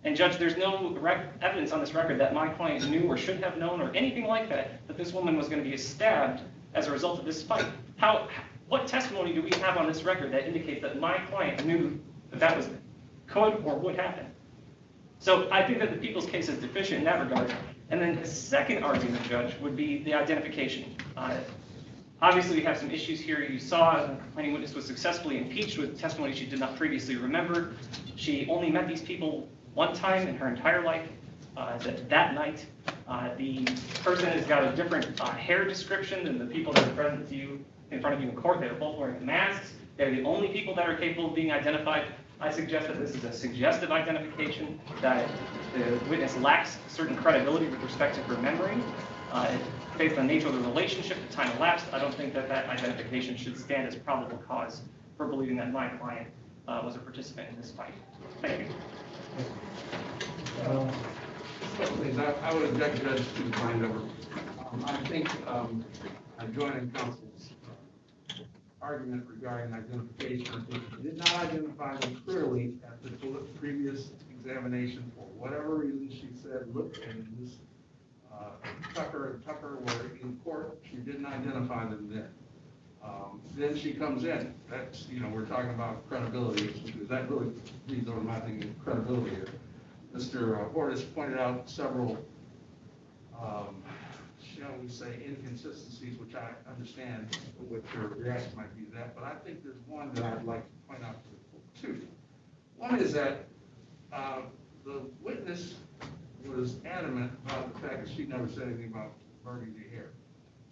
And Judge, there's no evidence on this record that my client knew or should have known or anything like that, that this woman was going to be stabbed as a result of this fight. What testimony do we have on this record that indicates that my client knew that that could or would happen? So I think that the people's case is deficient in that regard. And then the second argument, Judge, would be the identification. Obviously, we have some issues here. You saw the complaining witness was successfully impeached with testimony she did not previously remember. She only met these people one time in her entire life, that night. The person has got a different hair description than the people that are present to you in front of you in court. They're both wearing masks. They're the only people that are capable of being identified. I suggest that this is a suggestive identification, that the witness lacks certain credibility with respect to her memory. Based on the nature of the relationship, the time elapsed, I don't think that that identification should stand as probable cause for believing that my client was a participant in this fight. Thank you. Please, I would object, Judge, to the point number. I think I'm joining counsel's argument regarding identification. I think he did not identify them clearly at the previous examination for whatever reason. She said, look, and this Tucker and Tucker were in court. She didn't identify them then. Then she comes in. That's, we're talking about credibility, because that really leads over my thinking of credibility here. Mr. Hortis pointed out several, shall we say, inconsistencies, which I understand what your reaction might be to that, but I think there's one that I'd like to point out to the court, too. One is that the witness was adamant about the fact that she never said anything about burgundy hair.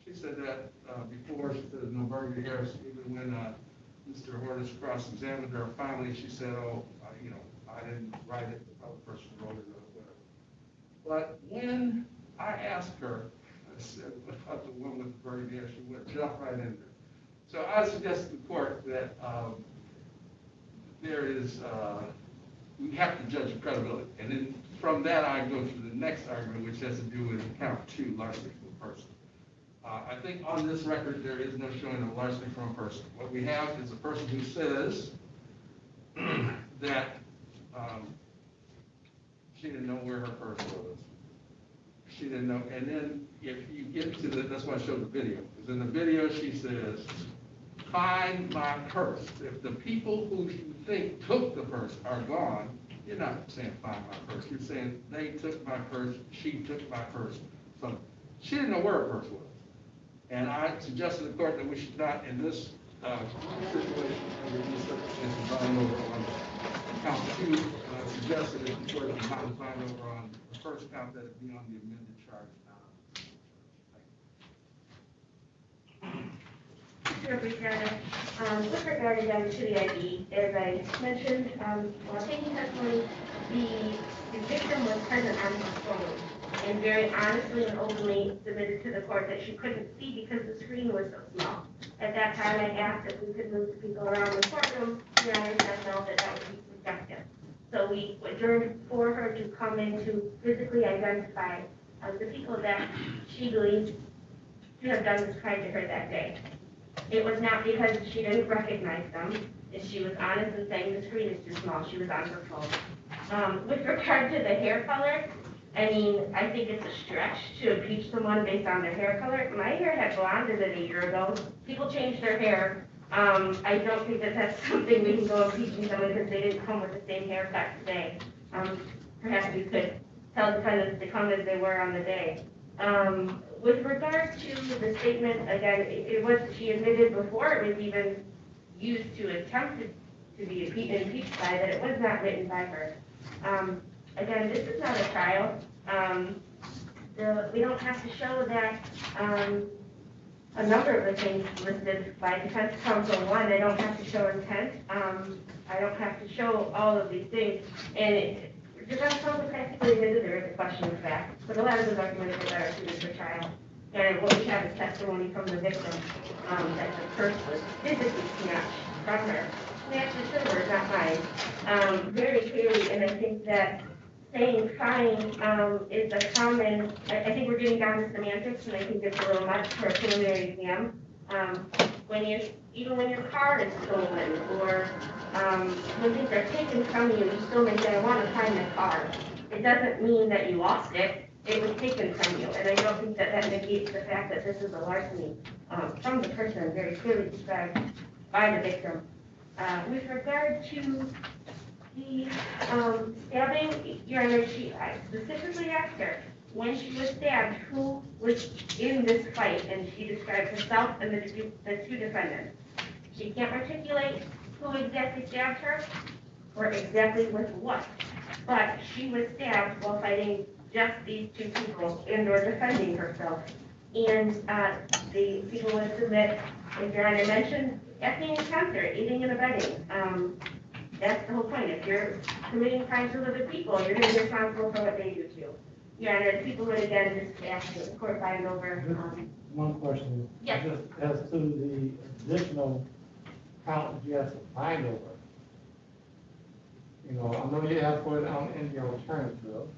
She said that before. She said there's no burgundy hair. Even when Mr. Hortis cross-examined her, finally she said, oh, I didn't write it, the other person wrote it or whatever. But when I asked her, I said, about the woman with the burgundy hair, she went jump right in there. So I suggest to the court that there is, we have to judge the credibility. And then from that, I go to the next argument, which has to do with count 2, larceny from a person. I think on this record, there is no showing of larceny from a person. What we have is a person who says that she didn't know where her purse was. She didn't know. And then if you get to that's why I showed the video. Because in the video, she says, find my purse. If the people who you think took the purse are gone, you're not saying find my purse. You're saying they took my purse, she took my purse. So she didn't know where her purse was. And I suggested to the court that we should not, in this situation, under these circumstances, bind over on count 2. I suggested that the court should not bind over on the first count, that it be on the amended charge. With regard again to the ID, as I mentioned, while taking testimony, the victim was present on her phone and very honestly and openly submitted to the court that she couldn't see because the screen was so small. At that time, I asked if we could move the people around the courtroom. The honor said no, that would be subjective. So we adjourned for her to come in to physically identify the people that she believes to have done this crime to her that day. It was not because she didn't recognize them. She was honest in saying the screen is too small. She was on her phone. With regard to the hair color, I mean, I think it's a stretch to impeach someone based on their hair color. My hair had blonde in it a year ago. People change their hair. I don't think that that's something we can go impeaching someone because they didn't come with the same haircut today. Perhaps we could tell defendants to come as they were on the day. With regard to the statement, again, it was, she admitted before it was even used to attempt to be impeached by, that it was not written by her. Again, this is not a trial. We don't have to show that a number of the things listed by defense counsel. One, I don't have to show intent. I don't have to show all of these things. And defense counsel practically admitted question of fact, but a lot of those arguments are better suited for trial. And what we have is testimony from the victim, that the purse was physically snatched from her. Snatched is her word, not mine, very clearly, and I think that saying fine, is a common, I think we're getting down to semantics, and I think it's a little much for a preliminary exam. Even when your car is stolen, or, when things are taken from you, you still may say, I want to find the car. It doesn't mean that you lost it. It was taken from you, and I don't think that that negates the fact that this is a larceny from the person, very clearly described by the victim. With regard to the stabbing, Your Honor, I specifically asked her when she was stabbed who was in this fight, and she described herself and the two defendants. She can't articulate who exactly stabbed her or exactly with what, but she was stabbed while fighting just these two people and or defending herself. And the people would submit, as Your Honor mentioned, acting in concert, aiding and abetting. That's the whole point. If you're committing crimes with other people, you're going to be responsible for what they do too. Your Honor, the people would again just ask the court find over. One question. Yes. Just as to the additional count that you have to find over. You know, I know you have put it on in the alternative.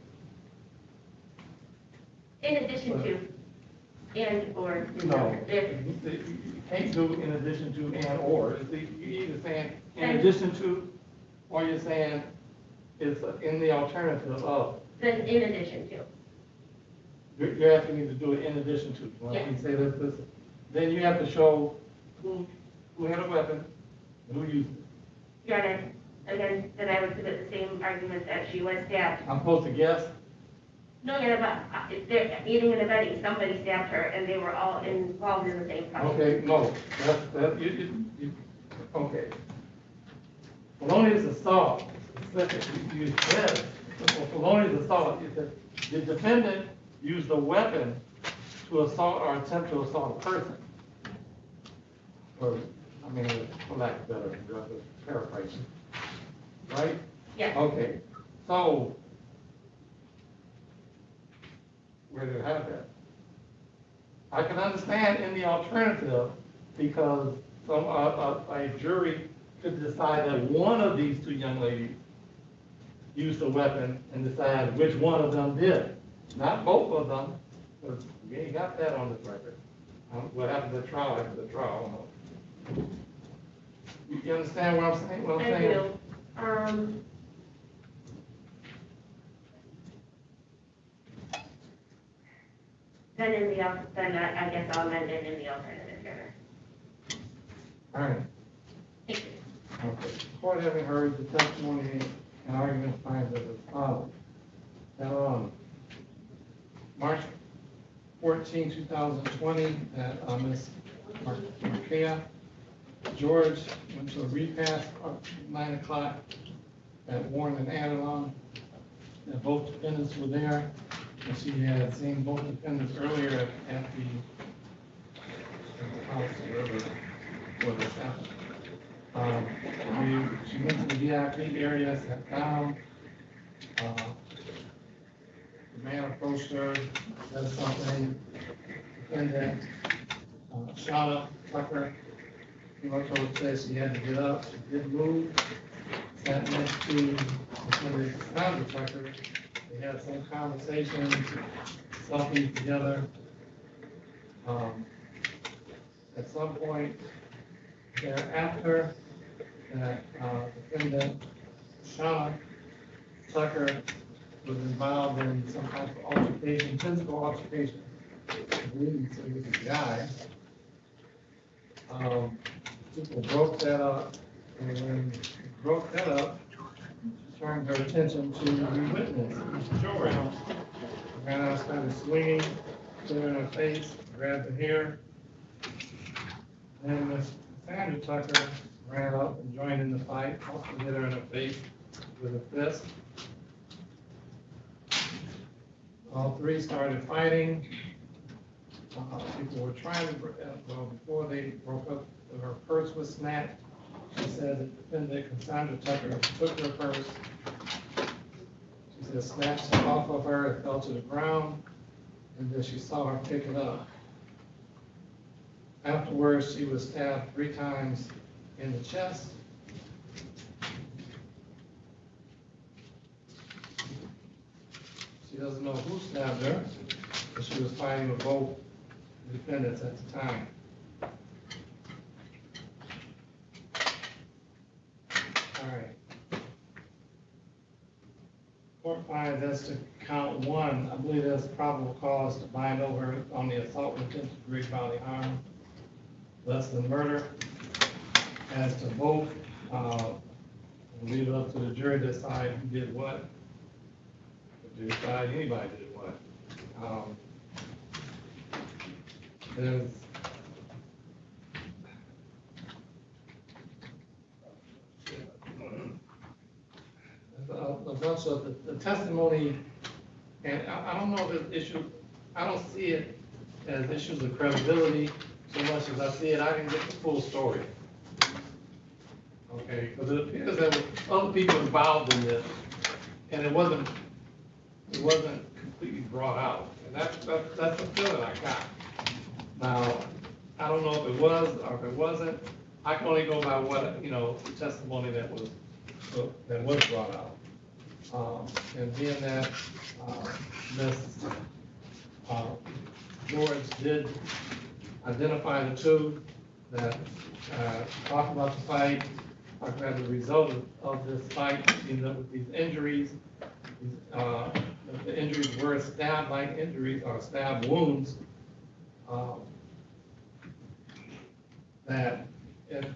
In addition to, and or. No, If, you can't do in addition to and or. You're either saying in addition to, or you're saying it's in the alternative of. then in addition to. You're asking me to do it in addition to. When Yes. you say this, then you have to show who had a weapon and who used it. Your Honor, again, then I would submit the same arguments that she was stabbed. I'm supposed to guess? No, yeah, but if they're aiding and abetting, somebody stabbed her and they were all involved in the same fight. Okay, no, okay. Felonious assault, specifically, you said, felonious assault, the defendant used a weapon to assault or attempt to assault a person. Or, I mean, for lack of better, paraphrasing, right? Yes. Okay, so, where do you have that? I can understand in the alternative because a jury could decide that one of these two young ladies used a weapon and decide which one of them did. Not both of them, because we ain't got that on this record. What happened at the trial after the trial, I don't know. You understand what I'm saying? What I'm saying? I do. Then I guess I'll amend it in the alternative, Your Honor. All right. Thank you. Okay. Court having heard the testimony and argument finds as follows. Now, March 14, 2020, that Ms. Markea George went to a repast at 9 o'clock at Warren and Adelon. And both defendants were there. And she had seen both defendants earlier at the house where this happened. She went to the VIP area, sat down. The man approached her, said something, defendant, Shauna Tucker, came up to her and said she had to get up. She did move, sat next to defendant Sandra Tucker. They had some conversation, selfies together. At some point thereafter, that defendant Shauna Tucker was involved in some type of altercation, physical altercation. I believe he said he was a guy. People broke that up, and when they broke that up, she turned her attention to the witness, Mr. George. Ran out, started swinging, put her in her face, grabbed her hair. Then Miss Sandra Tucker ran up and joined in the fight, also hit her in the face with a fist. All three started fighting. People were trying to, before they broke up, her purse was snatched. She said that defendant Cassandra Tucker took her purse. She said snatched it off of her, it fell to the ground, and then she saw her pick it up. Afterwards, she was stabbed 3 times in the chest. She doesn't know who stabbed her, but she was fighting with both defendants at the time. All right. Court finds as to count 1, I believe there's probable cause to bind over on the assault with intent to create bodily harm, less than murder. As to both, we'll leave it up to the jury to decide who did what. To decide anybody did what. There's a bunch of the testimony, and I don't know the issue, I don't see it as issues of credibility so much as I see it, I didn't get the full story. Okay, because it appears there were other people involved in this, and it wasn't completely brought out, and that's the feeling I got. Now, I don't know if it was or if it wasn't. I can only go by what, the testimony that was brought out. And being that Ms. George did identify the two that talked about the fight, talked about the result of this fight, with these injuries. The injuries were stab-like injuries or stab wounds. That if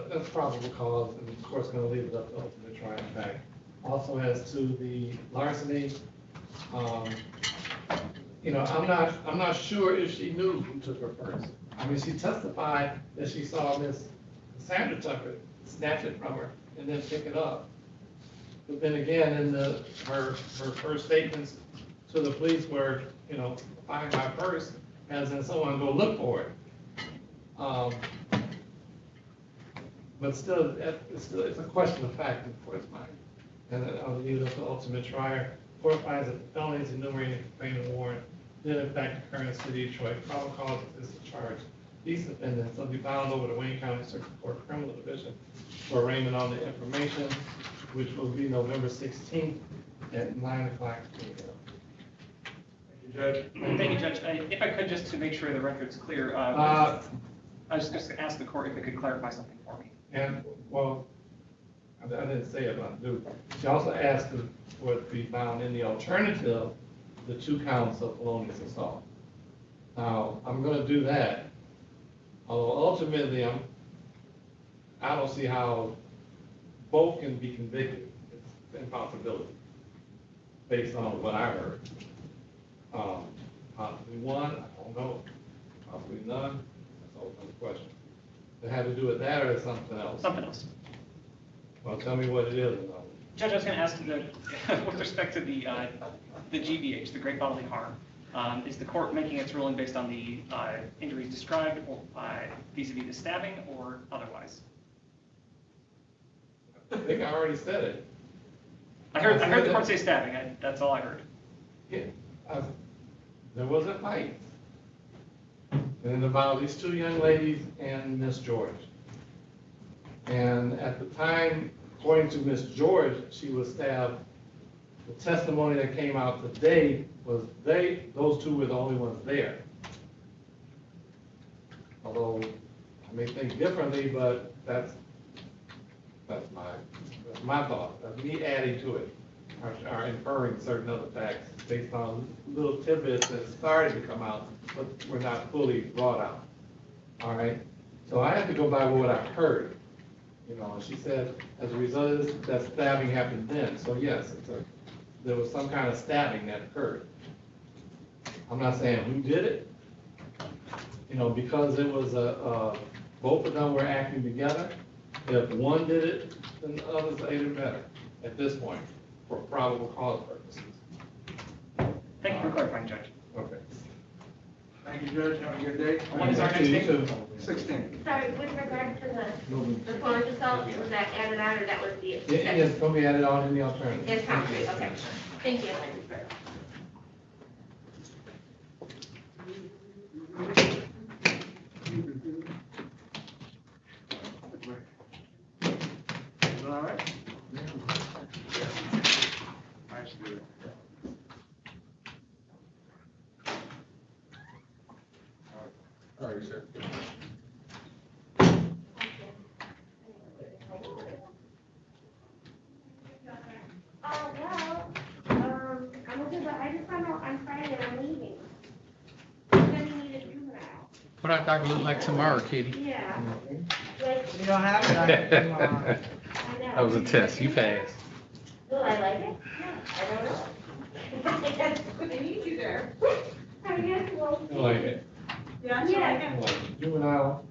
that's probable cause, and of course going to leave it up to ultimate trial fact. Also, as to the larceny, I'm not sure if she knew who took her purse. I mean, she testified that she saw Miss Sandra Tucker snatch it from her and then pick it up. But then again, in her first statements to the police were, find my purse, as in someone go look for it. But still, it's a question of fact in the court's mind. And I'll leave it to the ultimate trial. Court finds that the felonies enumerated in the complaint warrant did in fact occur in the city of Detroit. Probable cause is to charge these defendants will be bound over to Wayne County Circuit Court Criminal Division for arraignment on the information, which will be November 16th at 9 o'clock p.m. Judge. Thank you, Judge. If I could, just to make sure the record's clear, I was just going to ask the court if it could clarify something for me. And, well, I didn't say it, but I do. She also asked for it to be found in the alternative, the 2 counts of felonious assault. Now, I'm going to do that, although ultimately I don't see how both can be convicted. It's an impossibility, based on what I heard. Possibly one, I don't know. Possibly none, that's all another question. It had to do with that or something else? Something else. Well, tell me what it is. Judge, I was going to ask with respect to the GBH, the great bodily harm, is the court making its ruling based on the injuries described or vis-a-vis the stabbing or otherwise? I think I already said it. I heard the court say stabbing. That's all I heard. Yeah, there was a fight. And about these 2 young ladies and Miss George. And at the time, according to Miss George, she was stabbed. The testimony that came out today was those 2 were the only ones there. Although I may think differently, but that's my thought. That's me adding to it, or inferring certain other facts based on little tidbits that started to come out, but were not fully brought out. All right. So I have to go by what I heard. She said as a result of this, that stabbing happened then. So yes, there was some kind of stabbing that occurred. I'm not saying who did it. Because it was both of them were acting together. If one did it, then the others ate it better at this point for probable cause purposes. Thank you for clarifying, Judge. Okay. Thank you, Judge. Have a good day. When is our next date? 16. Sorry, with regard to the felonious assault, was that added on or that was the? It's going to be added on in the alternative. It's concrete, okay. Thank you. All right? Nice to do it. All right, sir. I'm okay, but I just found out on Friday I'm leaving. I'm gonna need a juvenile. What I thought it looked like tomorrow, Kitty. Yeah. Like, You don't have it. I know. That was a test, you passed. Will I like it? I don't know. They need you there. I guess we'll see. I like it. Yeah, I like it. Juvenile,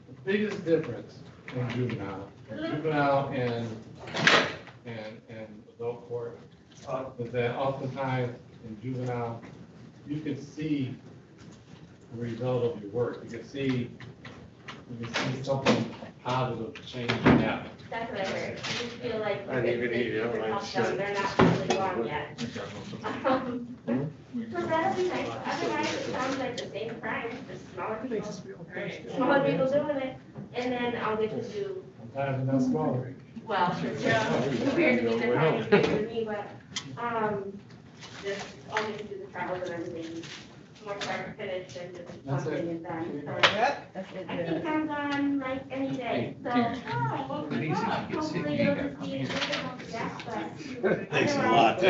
the biggest difference in juvenile and adult court is that oftentimes in juvenile, you can see the result of your work. You can see something positive changing out. That's what I heard. I just feel like. I didn't even eat it. I'm like, help them. shit. They're not really wrong yet. So that'll be nice. Otherwise, it sounds like the same crime, just smaller people. Smaller people doing it. And then I'll get to do, Sometimes they're not smaller. well, it's weird to me, they're probably bigger than me, but, just, I'll get to do the travels and everything. More start to finish and just That's it. something is done. So Yep, that's it. I think I'm done like any day, so. Hopefully they'll just be, but Thanks a lot.